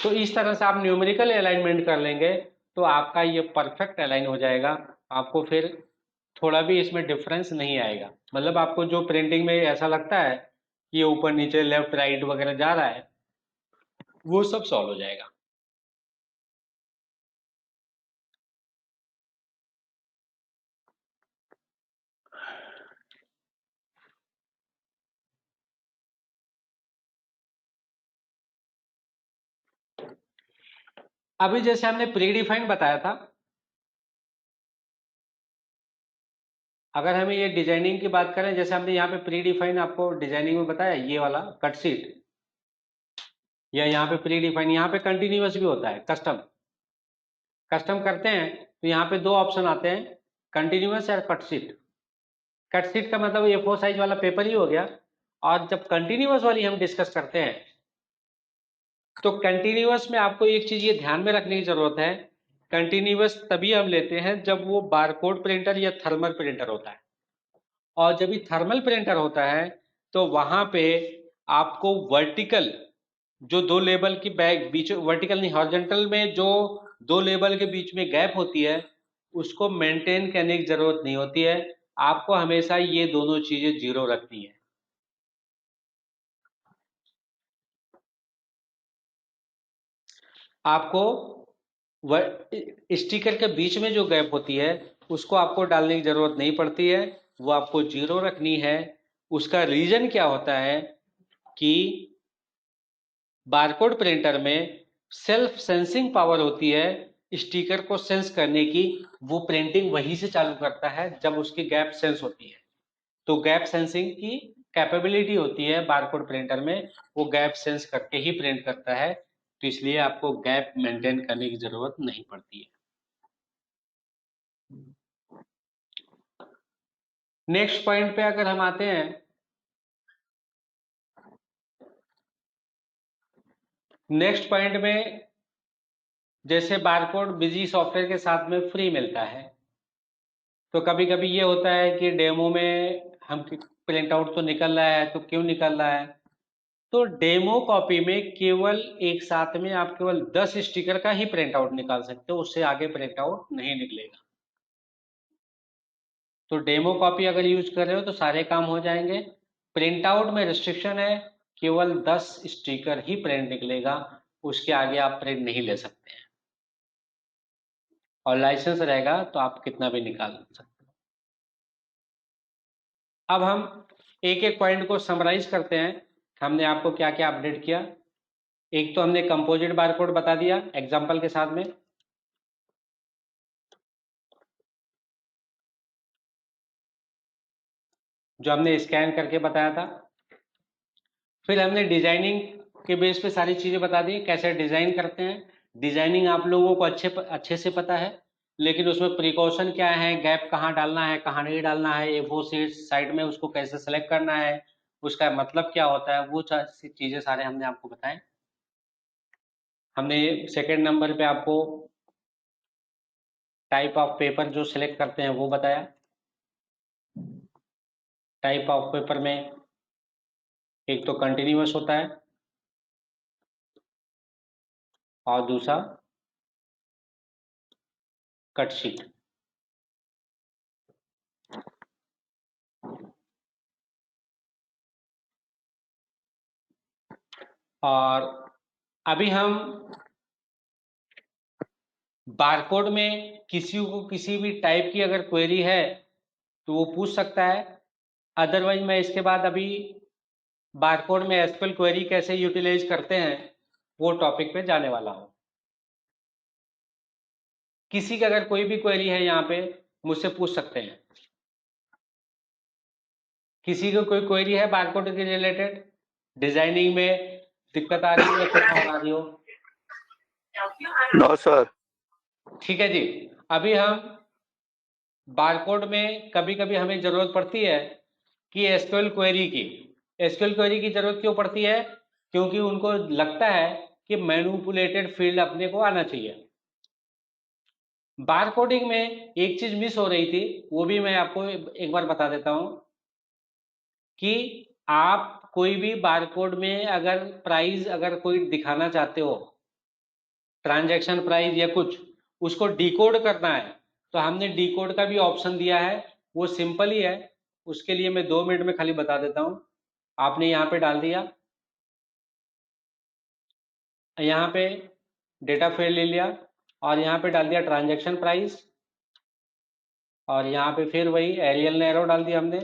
S1: तो इस तरह से आप न्यूमेरिकल अलाइनमेंट कर लेंगे तो आपका ये परफेक्ट अलाइन हो जाएगा, आपको फिर थोड़ा भी इसमें डिफरेंस नहीं आएगा। मतलब आपको जो प्रिंटिंग में ऐसा लगता है कि ये ऊपर नीचे लेफ्ट राइट वगैरह जा रहा है, वो सब सॉल्व हो जाएगा। अभी जैसे हमने प्री डिफाइंड बताया था, अगर हमें ये डिजाइनिंग की बात करें, जैसे हमने यहाँ पे प्री डिफाइन आपको डिजाइनिंग में बताया, ये वाला कट सीट, या यहाँ पे प्री डिफाइन, यहाँ पे कंटिन्यूअस भी होता है, कस्टम कस्टम करते हैं तो यहाँ पे 2 ऑप्शन आते हैं, कंटिन्यूअस या कट सीट। कट सीट का मतलब A4 साइज वाला पेपर ही हो गया, और जब कंटिन्यूअस वाली हम डिस्कस करते हैं तो कंटिन्यूअस में आपको एक चीज ये ध्यान में रखने की जरूरत है, कंटिन्यूअस तभी हम लेते हैं जब वो बारकोड प्रिंटर या थर्मल प्रिंटर होता है, और जब ये थर्मल प्रिंटर होता है तो वहां पे आपको वर्टिकल जो 2 लेबल की बैग बीच, वर्टिकल नहीं हॉरिजॉन्टल में जो 2 लेबल के बीच में गैप होती है उसको मेंटेन करने की जरूरत नहीं होती है, आपको हमेशा ये दोनों चीजें 0 रखनी है। आपको स्टिकर के बीच में जो गैप होती है उसको आपको डालने की जरूरत नहीं पड़ती है, वो आपको 0 रखनी है। उसका रीजन क्या होता है कि बारकोड प्रिंटर में सेल्फ सेंसिंग पावर होती है स्टिकर को सेंस करने की, वो प्रिंटिंग वहीं से चालू करता है जब उसकी गैप सेंस होती है। तो गैप सेंसिंग की कैपेबिलिटी होती है बारकोड प्रिंटर में, वो गैप सेंस करके ही प्रिंट करता है, तो इसलिए आपको गैप मेंटेन करने की जरूरत नहीं पड़ती है। नेक्स्ट पॉइंट पे अगर हम आते हैं, नेक्स्ट पॉइंट में जैसे बारकोड बिजी सॉफ्टवेयर के साथ में फ्री मिलता है, तो कभी कभी ये होता है कि डेमो में हम प्रिंट आउट तो निकल रहा है, तो क्यों निकल रहा है, तो डेमो कॉपी में केवल एक साथ में आप केवल 10 स्टिकर का ही प्रिंट आउट निकाल सकते हो, उससे आगे प्रिंट आउट नहीं निकलेगा। तो डेमो कॉपी अगर यूज कर रहे हो तो सारे काम हो जाएंगे। प्रिंट आउट में रिस्ट्रिक्शन है, केवल 10 स्टिकर ही प्रिंट निकलेगा, उसके आगे आप प्रिंट नहीं ले सकते हैं, और लाइसेंस रहेगा तो आप कितना भी निकाल सकते हो। अब हम एक एक पॉइंट को समराइज करते हैं, हमने आपको क्या क्या अपडेट किया। एक तो हमने कंपोजिट बारकोड बता दिया एग्जांपल के साथ में, जो हमने स्कैन करके बताया था। फिर हमने डिजाइनिंग के बेस पे सारी चीजें बता दी, कैसे डिजाइन करते हैं। डिजाइनिंग आप लोगों को अच्छे से पता है, लेकिन उसमें प्रिकॉशन क्या है, गैप कहाँ डालना है, कहाँ नहीं डालना है, A4 शीट साइड में उसको कैसे सेलेक्ट करना है, उसका मतलब क्या होता है, वो चीजें सारे हमने आपको बताए। हमने सेकेंड नंबर पे आपको टाइप ऑफ पेपर जो सिलेक्ट करते हैं वो बताया। टाइप ऑफ पेपर में एक तो कंटिन्यूअस होता है और दूसरा कट शीट। और अभी हम बारकोड में किसी को किसी भी टाइप की अगर क्वेरी है तो वो पूछ सकता है। अदरवाइज मैं इसके बाद अभी बारकोड में एसक्यूएल क्वेरी कैसे यूटिलाइज करते हैं वो टॉपिक पे जाने वाला हूँ। किसी की अगर कोई भी क्वेरी है यहाँ पे मुझसे पूछ सकते हैं। किसी को कोई क्वेरी है बारकोड के रिलेटेड, डिजाइनिंग में दिक्कत आ रही हो या कुछ और आ रही हो?
S2: No sir.
S1: ठीक है जी। अभी हम बारकोड में कभी कभी हमें जरूरत पड़ती है कि एसक्यूएल क्वेरी की। एसक्यूएल क्वेरी की जरूरत क्यों पड़ती है? क्योंकि उनको लगता है कि मैनिपुलेटेड फील्ड अपने को आना चाहिए। बारकोडिंग में एक चीज मिस हो रही थी, वो भी मैं आपको एक बार बता देता हूं कि आप कोई भी बारकोड में अगर प्राइस अगर कोई दिखाना चाहते हो, ट्रांजैक्शन प्राइस या कुछ, उसको डिकोड करना है, तो हमने डिकोड का भी ऑप्शन दिया है। वो सिंपल ही है, उसके लिए मैं 2 मिनट में खाली बता देता हूं। आपने यहाँ पे डाल दिया, यहाँ पे डेटा फील्ड ले लिया और यहाँ पे डाल दिया ट्रांजैक्शन प्राइस, और यहाँ पे फिर वही एरियल नैरो डाल दिया हमने,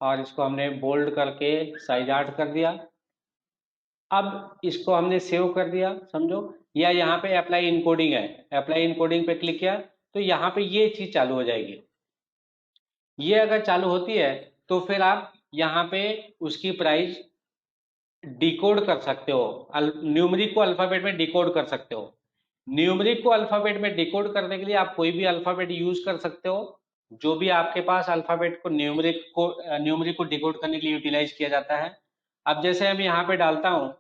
S1: और इसको हमने बोल्ड करके साइज 8 कर दिया। अब इसको हमने सेव कर दिया समझो, या यहाँ पे अप्लाई इनकोडिंग है, अप्लाई इनकोडिंग पे क्लिक किया तो यहाँ पे ये चीज चालू हो जाएगी। ये अगर चालू होती है तो फिर आप यहाँ पे उसकी प्राइस डिकोड कर सकते हो, न्यूमरिक को अल्फाबेट में डिकोड कर सकते हो। न्यूमरिक को अल्फाबेट में डिकोड करने के लिए आप कोई भी अल्फाबेट यूज कर सकते हो, जो भी आपके पास अल्फाबेट को न्यूमरिक को डिकोड करने के लिए यूटिलाइज किया जाता है। अब जैसे हम यहाँ पे डालता हूँ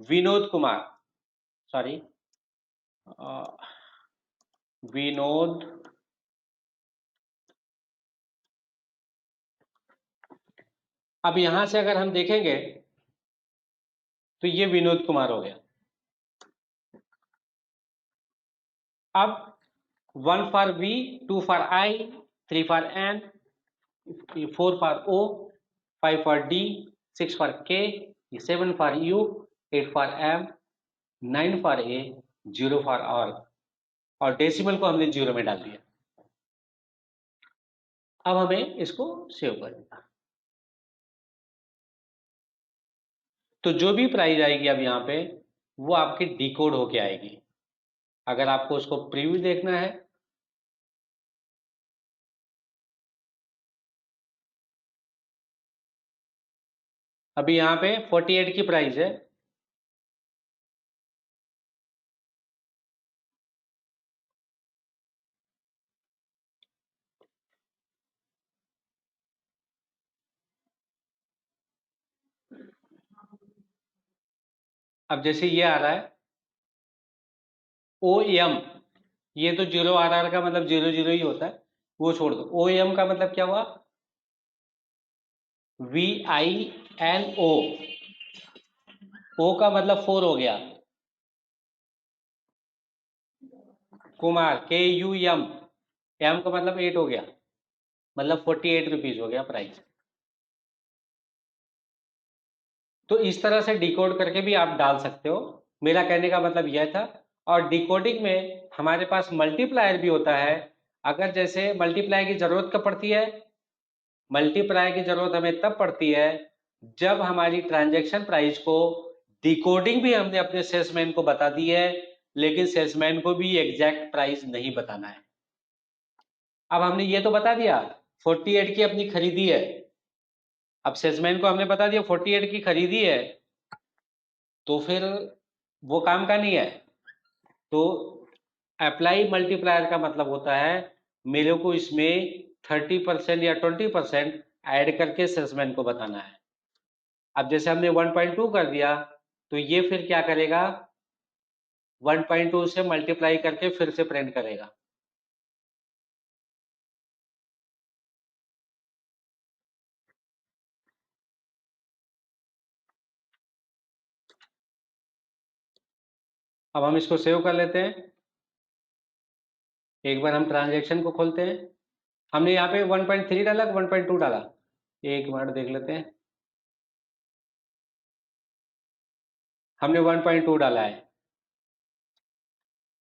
S1: विनोद कुमार, सॉरी विनोद, अब यहां से अगर हम देखेंगे तो ये विनोद कुमार हो गया। अब 1 for V, 2 for I, 3 for N, 4 for O, 5 for D, 6 for K, 7 for U, 8 for M, 9 for A, 0 for all, और डेसिमल को हमने 0 में डाल दिया। अब हमें इसको सेव कर देना। तो जो भी प्राइस आएगी अब यहाँ पे वो आपकी डिकोड होके आएगी। अगर आपको उसको प्रीव्यू देखना है, अभी यहाँ पे 48 की प्राइस है। अब जैसे ये आ रहा है ओ एम, ये तो 0 RR का मतलब 0 0 ही होता है, वो छोड़ दो। ओ एम का मतलब क्या हुआ? VINO, ओ का मतलब 4 हो गया। कुमार KUM, एम का मतलब 8 हो गया, मतलब 48 रुपीज हो गया प्राइस। तो इस तरह से डिकोड करके भी आप डाल सकते हो, मेरा कहने का मतलब यह था। और डिकोडिंग में हमारे पास मल्टीप्लायर भी होता है। अगर जैसे मल्टीप्लाई की जरूरत कब पड़ती है? मल्टीप्लाई की जरूरत हमें तब पड़ती है जब हमारी ट्रांजैक्शन प्राइस को डिकोडिंग भी हमने अपने सेल्समैन को बता दी है, लेकिन सेल्समैन को भी एग्जैक्ट प्राइस नहीं बताना है। अब हमने ये तो बता दिया 48 की अपनी खरीदी है, अब सेल्समैन को हमने बता दिया 48 की खरीदी है, तो फिर वो काम का नहीं है। तो अप्लाई मल्टीप्लायर का मतलब होता है मेरे को इसमें 30% या 20% ऐड करके सेल्समैन को बताना है। अब जैसे हमने 1.2 कर दिया, तो ये फिर क्या करेगा? 1.2 से मल्टीप्लाई करके फिर से प्रिंट करेगा। अब हम इसको सेव कर लेते हैं। एक बार हम ट्रांजेक्शन को खोलते हैं। हमने यहाँ पे 1.3 डाला, 1.2 डाला, एक मिनट देख लेते हैं। हमने 1.2 डाला है।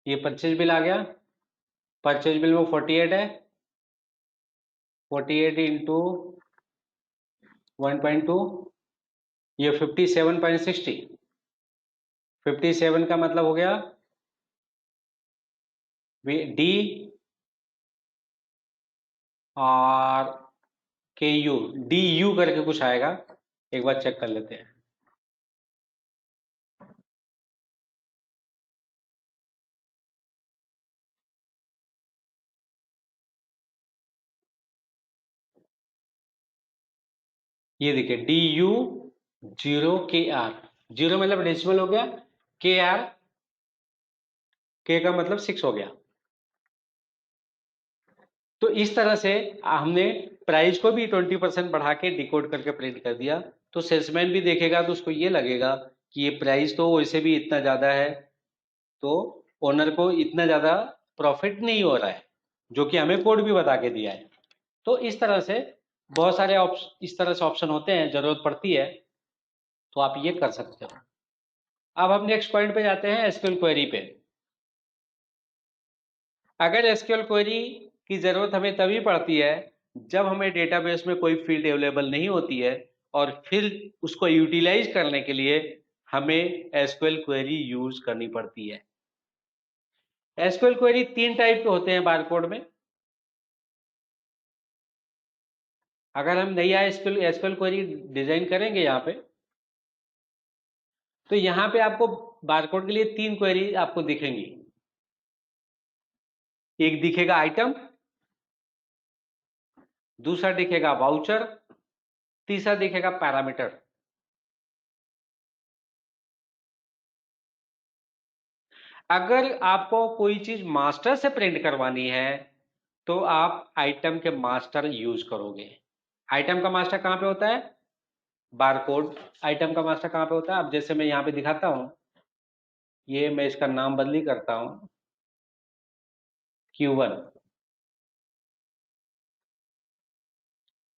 S1: ये परचेज बिल आ गया, परचेज बिल में 48 है, 48 इंटू 1.2, ये 57.60, 57 का मतलब हो गया डी और KU, DU करके कुछ आएगा, एक बार चेक कर लेते हैं। ये देखिए DU 0KR, जीरो मतलब डेसिमल हो गया, KR, K का मतलब 6 हो गया। तो इस तरह से हमने प्राइस को भी 20% बढ़ा के डिकोड करके प्रिंट कर दिया। तो सेल्समैन भी देखेगा तो उसको ये लगेगा कि ये प्राइस तो वैसे भी इतना ज्यादा है, तो ओनर को इतना ज्यादा प्रॉफिट नहीं हो रहा है, जो कि हमें कोड भी बता के दिया है। तो इस तरह से बहुत सारे इस तरह से ऑप्शन होते हैं, जरूरत पड़ती है तो आप ये कर सकते हो। अब हम नेक्स्ट पॉइंट पे जाते हैं, एसक्यूएल क्वेरी पे। अगर एसक्यूएल क्वेरी की जरूरत हमें तभी पड़ती है जब हमें डेटाबेस में कोई फील्ड अवेलेबल नहीं होती है, और फिर उसको यूटिलाइज करने के लिए हमें एसक्यूएल क्वेरी यूज करनी पड़ती है। एसक्यूएल क्वेरी 3 टाइप के होते हैं बारकोड में। अगर हम नया एसक्यूएल एसक्यूएल क्वेरी डिजाइन करेंगे यहाँ पे, तो यहाँ पे आपको बारकोड के लिए 3 क्वेरी आपको दिखेंगी। एक दिखेगा आइटम, दूसरा दिखेगा वाउचर, तीसरा दिखेगा पैरामीटर। अगर आपको कोई चीज मास्टर से प्रिंट करवानी है तो आप आइटम के मास्टर यूज करोगे। आइटम का मास्टर कहाँ पे होता है? बारकोड। आइटम का मास्टर कहाँ पे होता है? अब जैसे मैं यहाँ पे दिखाता हूँ, ये मैं इसका नाम बदली करता हूँ, Q1,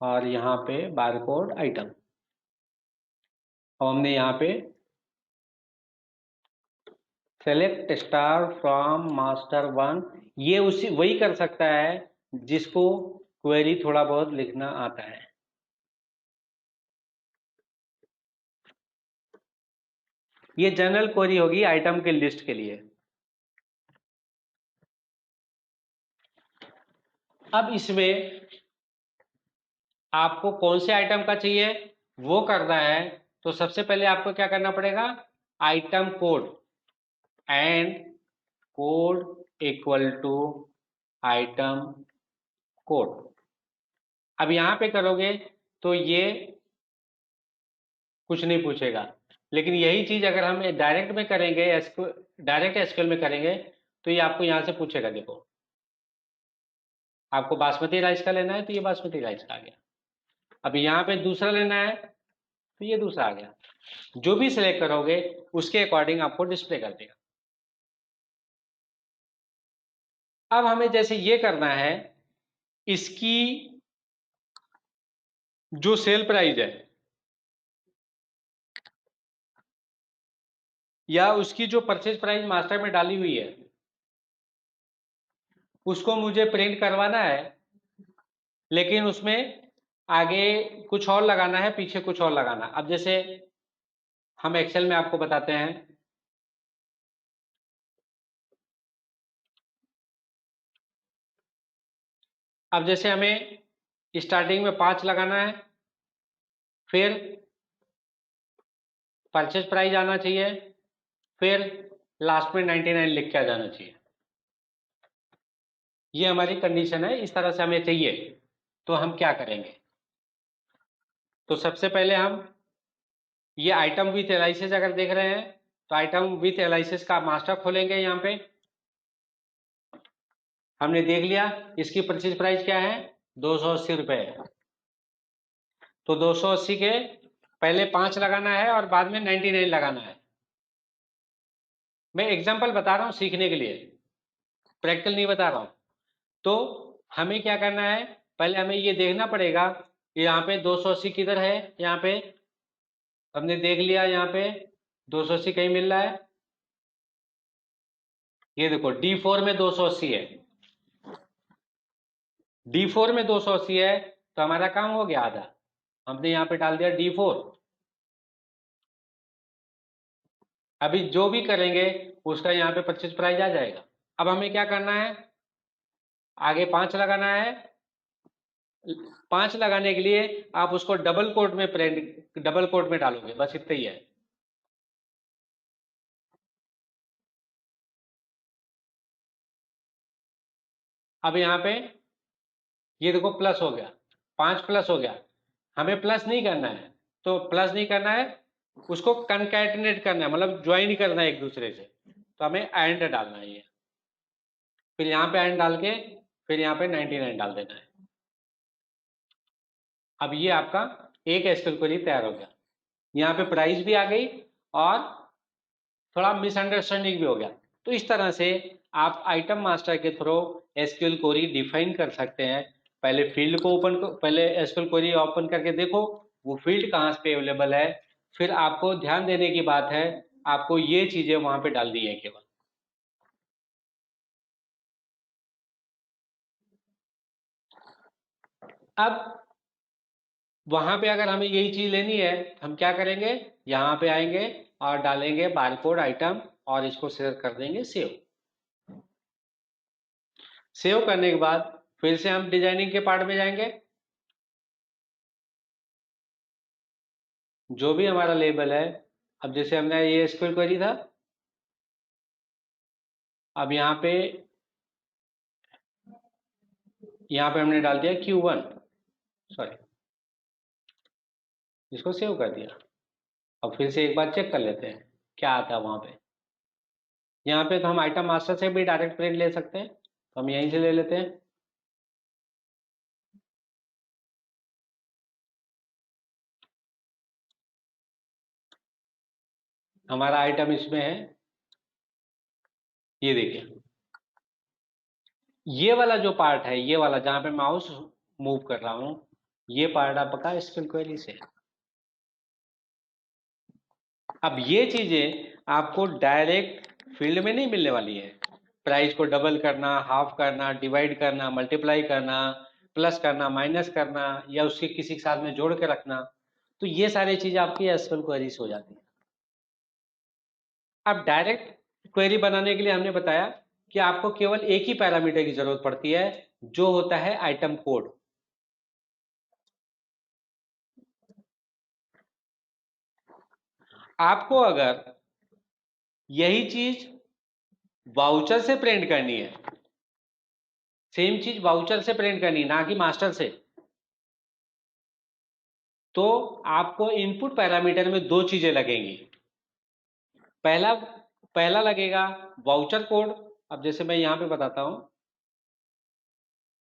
S1: और यहाँ पे बारकोड आइटम। और हमने यहाँ पे सेलेक्ट स्टार फ्रॉम मास्टर 1, ये उसी वही कर सकता है जिसको क्वेरी थोड़ा बहुत लिखना आता है। ये जनरल क्वेरी होगी आइटम के लिस्ट के लिए। अब इसमें आपको कौन से आइटम का चाहिए वो करना है, तो सबसे पहले आपको क्या करना पड़ेगा? Item code and code equal to item code. अब यहां पे करोगे तो ये कुछ नहीं पूछेगा, लेकिन यही चीज अगर हम डायरेक्ट में करेंगे, डायरेक्ट एसक्यूएल में करेंगे, तो ये आपको यहाँ से पूछेगा। देखो, आपको बासमती राइस का लेना है तो ये बासमती राइस का आ गया। अब यहाँ पे दूसरा लेना है तो ये दूसरा आ गया। जो भी सिलेक्ट करोगे उसके अकॉर्डिंग आपको डिस्प्ले कर देगा। अब हमें जैसे ये करना है, इसकी जो सेल प्राइस है या उसकी जो परचेज प्राइस मास्टर में डाली हुई है उसको मुझे प्रिंट करवाना है, लेकिन उसमें आगे कुछ और लगाना है, पीछे कुछ और लगाना। अब जैसे हम एक्सेल में आपको बताते हैं, अब जैसे हमें स्टार्टिंग में 5 लगाना है, फिर परचेज प्राइस आना चाहिए, फिर लास्ट में 99 लिख के आ जाना चाहिए। ये हमारी कंडीशन है, इस तरह से हमें चाहिए। तो हम क्या करेंगे, तो सबसे पहले हम ये आइटम विथ एनालिसिस अगर देख रहे हैं तो आइटम विथ एनालिसिस का मास्टर खोलेंगे। यहाँ पे हमने देख लिया इसकी परचेज प्राइस क्या है, 280 रुपये है। तो 280 के पहले 5 लगाना है और बाद में 99 लगाना है। मैं एग्जाम्पल बता रहा हूँ सीखने के लिए, प्रैक्टिकल नहीं बता रहा हूँ। तो हमें क्या करना है, पहले हमें ये देखना पड़ेगा कि यहाँ पे 280 किधर है। यहाँ पे हमने देख लिया, यहाँ पे 280 कहीं मिल रहा है। ये देखो D4 में 280 है, D4 में 280 है, तो हमारा काम हो गया आधा। हमने यहाँ पे डाल दिया D4। अभी जो भी करेंगे उसका यहाँ पे परचेज प्राइस आ जाएगा। अब हमें क्या करना है, आगे 5 लगाना है। 5 लगाने के लिए आप उसको डबल कोट में डालोगे, बस इतना ही है। अब यहाँ पे ये देखो प्लस हो गया, 5 प्लस हो गया। हमें प्लस नहीं करना है, तो प्लस नहीं करना है, उसको कंकैटिनेट करना है, मतलब ज्वाइन करना है एक दूसरे से। तो हमें एंड डालना है ये, फिर यहाँ पे एंड डाल के फिर यहाँ पे 99 डाल देना है। अब ये आपका एक एसक्यूएल क्वेरी तैयार हो गया। यहाँ पे प्राइस भी आ गई और थोड़ा मिसअंडरस्टैंडिंग भी हो गया। तो इस तरह से आप आइटम मास्टर के थ्रू एसक्यूएल क्वेरी डिफाइन कर सकते हैं। पहले फील्ड को पहले एसक्यूएल क्वेरी ओपन करके देखो वो फील्ड कहाँ पे अवेलेबल है। फिर आपको ध्यान देने की बात है, आपको ये चीजें वहां पे डाल दी है केवल। अब वहां पे अगर हमें यही चीज लेनी है, हम क्या करेंगे, यहाँ पे आएंगे और डालेंगे बारकोड आइटम और इसको शेयर कर देंगे सेव। सेव करने के बाद फिर से हम डिजाइनिंग के पार्ट में जाएंगे। जो भी हमारा लेबल है, अब जैसे हमने ये एसक्यूएल क्वेरी था, अब यहाँ पे हमने डाल दिया Q1, सॉरी, इसको सेव कर दिया। अब फिर से एक बार चेक कर लेते हैं क्या आता है वहां पे। यहाँ पे तो हम आइटम मास्टर से भी डायरेक्ट प्रिंट ले सकते हैं, तो हम यहीं से ले लेते हैं। हमारा आइटम इसमें है, ये देखिए ये वाला जो पार्ट है, ये वाला जहां पे माउस मूव कर रहा हूं, ये पार्ट आपका एसक्यूएल क्वेरी से है। अब ये चीजें आपको डायरेक्ट फील्ड में नहीं मिलने वाली है। प्राइस को डबल करना, हाफ करना, डिवाइड करना, मल्टीप्लाई करना, प्लस करना, माइनस करना, या उसके किसी के साथ में जोड़ के रखना, तो ये सारी चीजें आपकी एसक्यूएल क्वेरीज हो जाती है। अब डायरेक्ट क्वेरी बनाने के लिए हमने बताया कि आपको केवल एक ही पैरामीटर की जरूरत पड़ती है, जो होता है आइटम कोड। आपको अगर यही चीज वाउचर से प्रिंट करनी है, सेम चीज वाउचर से प्रिंट करनी है, ना कि मास्टर से, तो आपको इनपुट पैरामीटर में 2 चीजें लगेंगी। पहला पहला लगेगा वाउचर कोड। अब जैसे मैं यहाँ पे बताता हूँ,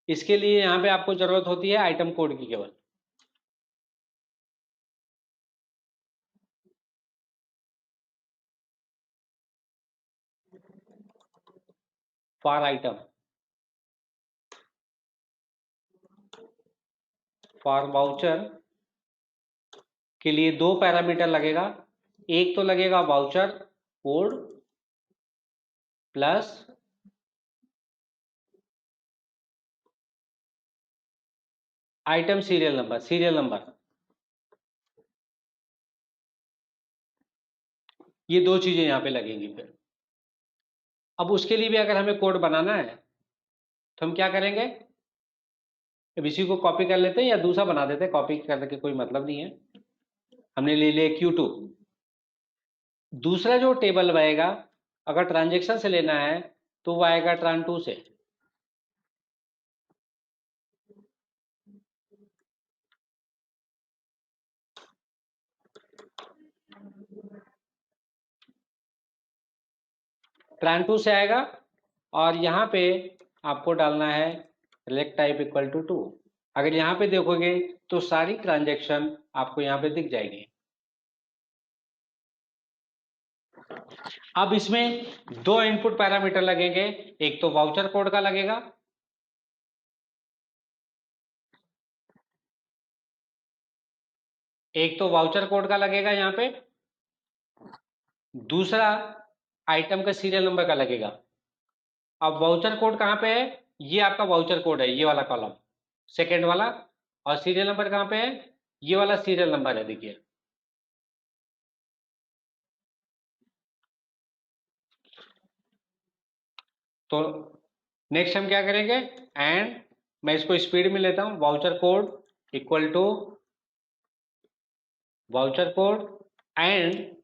S1: इसके लिए यहाँ पे आपको जरूरत होती है आइटम कोड की केवल। फॉर आइटम, फॉर वाउचर के लिए दो पैरामीटर लगेगा। एक तो लगेगा voucher code plus item serial number, serial number. ये दो चीजें यहाँ पे लगेंगी फिर। अब उसके लिए भी अगर हमें कोड बनाना है तो हम क्या करेंगे, अब इसी को कॉपी कर लेते हैं या दूसरा बना देते हैं, कॉपी करने के कोई मतलब नहीं है। हमने ले लिया Q2। दूसरा जो टेबल आएगा, अगर ट्रांजेक्शन से लेना है तो वो आएगा ट्रांस2 से। ट्रांस2 से आएगा और यहाँ पे आपको डालना है रिलेक्ट टाइप इक्वल टू 2। अगर यहाँ पे देखोगे तो सारी ट्रांजेक्शन आपको यहाँ पे दिख जाएगी। अब इसमें दो इनपुट पैरामीटर लगेंगे, एक तो वाउचर कोड का लगेगा, एक तो वाउचर कोड का लगेगा यहाँ पे, दूसरा आइटम का सीरियल नंबर का लगेगा। अब वाउचर कोड कहाँ पे है, ये आपका वाउचर कोड है, ये वाला कॉलम सेकेंड वाला। और सीरियल नंबर कहाँ पे है, ये वाला सीरियल नंबर है, देखिए। तो नेक्स्ट हम क्या करेंगे, एंड मैं इसको स्पीड में लेता हूं, voucher code equal to voucher code and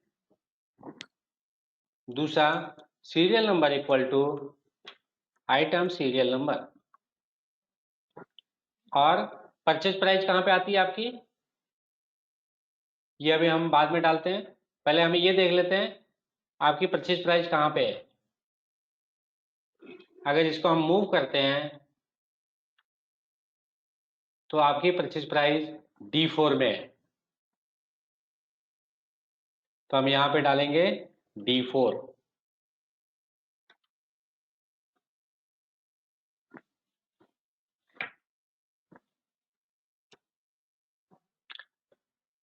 S1: दूसरा serial number equal to item serial number. और परचेज प्राइस कहाँ पे आती है आपकी, ये अभी हम बाद में डालते हैं, पहले हमें ये देख लेते हैं आपकी परचेज प्राइस कहाँ पे है। अगर इसको हम मूव करते हैं तो आपकी परचेज प्राइस D4 में है, तो हम यहाँ पे डालेंगे D4।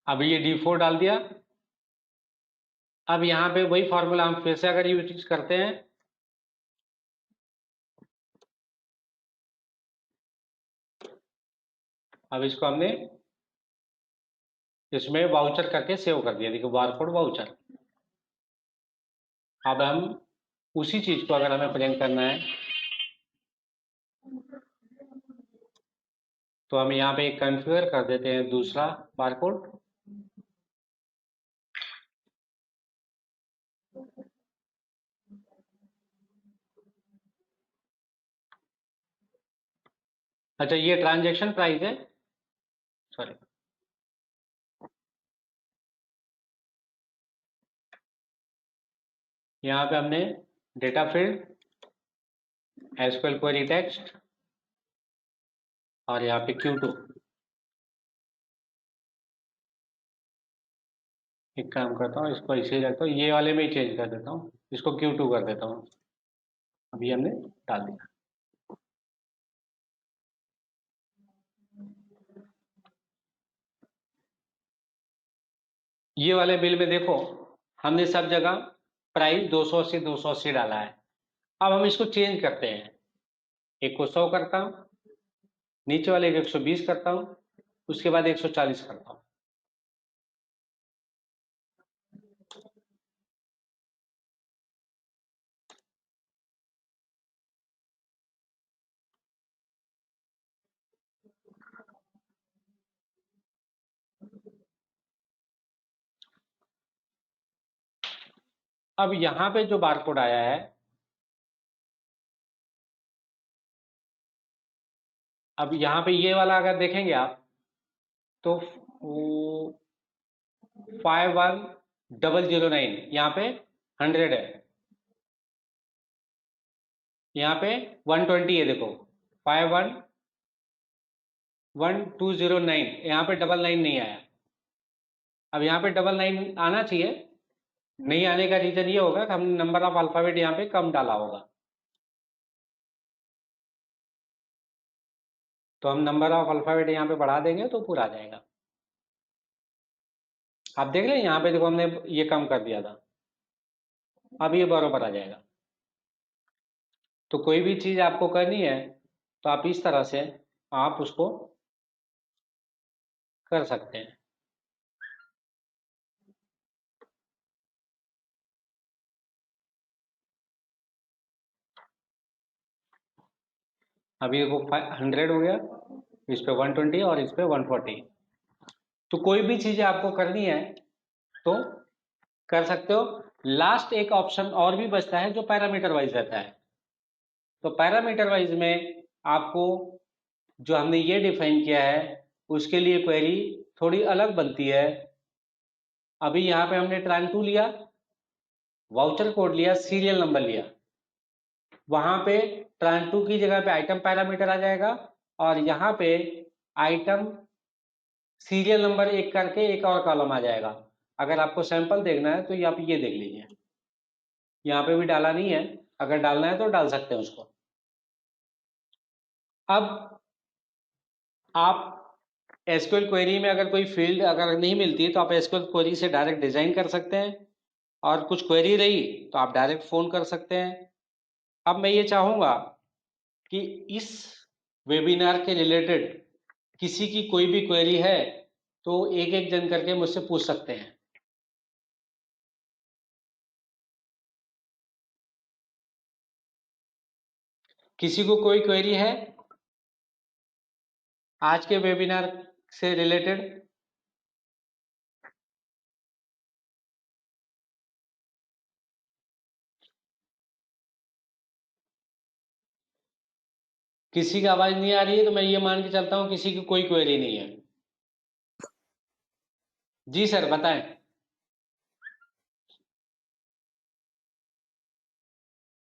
S1: अब ये D4 डाल दिया। अब यहाँ पे वही फॉर्मूला हम फिर से अगर यूज करते हैं, अब इसको हमने इसमें वाउचर करके सेव कर दिया, देखिए बारकोड वाउचर। अब हम उसी चीज को अगर हमें प्रिंट करना है तो हम यहाँ पे कॉन्फ़िगर कर देते हैं दूसरा बारकोड। अच्छा, ये ट्रांजैक्शन प्राइस है, सॉरी, यहाँ पे हमने data field SQL query text और यहाँ पे Q2। एक काम करता हूँ, इसको ऐसे ही रखता हूँ, ये वाले में ही चेंज कर देता हूँ, इसको Q2 कर देता हूँ। अभी हमने डाल दिया। ये वाले बिल में देखो हमने सब जगह प्राइस 280 280 डाला है। अब हम इसको चेंज करते हैं, एक को 100 करता हूँ, नीचे वाले को 120 करता हूँ, उसके बाद 140 करता हूँ। अब यहाँ पे जो बारकोड आया है, अब यहाँ पे ये वाला अगर देखेंगे आप तो 5109 यहाँ पे 100 है, यहाँ पे 120 है, देखो 511209, यहाँ पे 99 नहीं आया। अब यहाँ पे 99 आना चाहिए, नहीं आने का रीजन ये होगा कि हमने नंबर ऑफ अल्फाबेट यहाँ पे कम डाला होगा। तो हम नंबर ऑफ अल्फाबेट यहाँ पे बढ़ा देंगे तो पूरा आ जाएगा। आप देख लें, यहाँ पे देखो हमने ये कम कर दिया था, अब ये बराबर आ जाएगा। तो कोई भी चीज आपको करनी है तो आप इस तरह से आप उसको कर सकते हैं। अभी देखो 100 हो गया, इस पे 120 और इस पे 140। तो कोई भी चीज आपको करनी है तो कर सकते हो। लास्ट एक ऑप्शन और भी बचता है जो पैरामीटर वाइज रहता है। तो पैरामीटर वाइज में आपको जो हमने ये डिफाइन किया है उसके लिए क्वेरी थोड़ी अलग बनती है। अभी यहाँ पे हमने ट्रांग टू लिया, वाउचर कोड लिया, सीरियल नंबर लिया, वहां पे ट्रांग टू की जगह पे आइटम पैरामीटर आ जाएगा और यहाँ पे आइटम सीरियल नंबर एक करके एक और कॉलम आ जाएगा। अगर आपको सैंपल देखना है तो आप ये देख लीजिए, यहाँ पे भी डाला नहीं है, अगर डालना है तो डाल सकते हैं उसको। अब आप एसक्यूएल क्वेरी में अगर कोई फील्ड अगर नहीं मिलती तो आप एसक्यूएल क्वेरी से डायरेक्ट डिजाइन कर सकते हैं, और कुछ क्वेरी रही तो आप डायरेक्ट फोन कर सकते हैं। अब मैं ये चाहूंगा कि इस वेबिनार के रिलेटेड किसी की कोई भी क्वेरी है तो एक एक जन करके मुझसे पूछ सकते हैं। किसी को कोई क्वेरी है आज के वेबिनार से रिलेटेड? किसी की आवाज नहीं आ रही है तो मैं ये मान के चलता हूं किसी की कोई क्वेरी नहीं है। जी सर बताएं।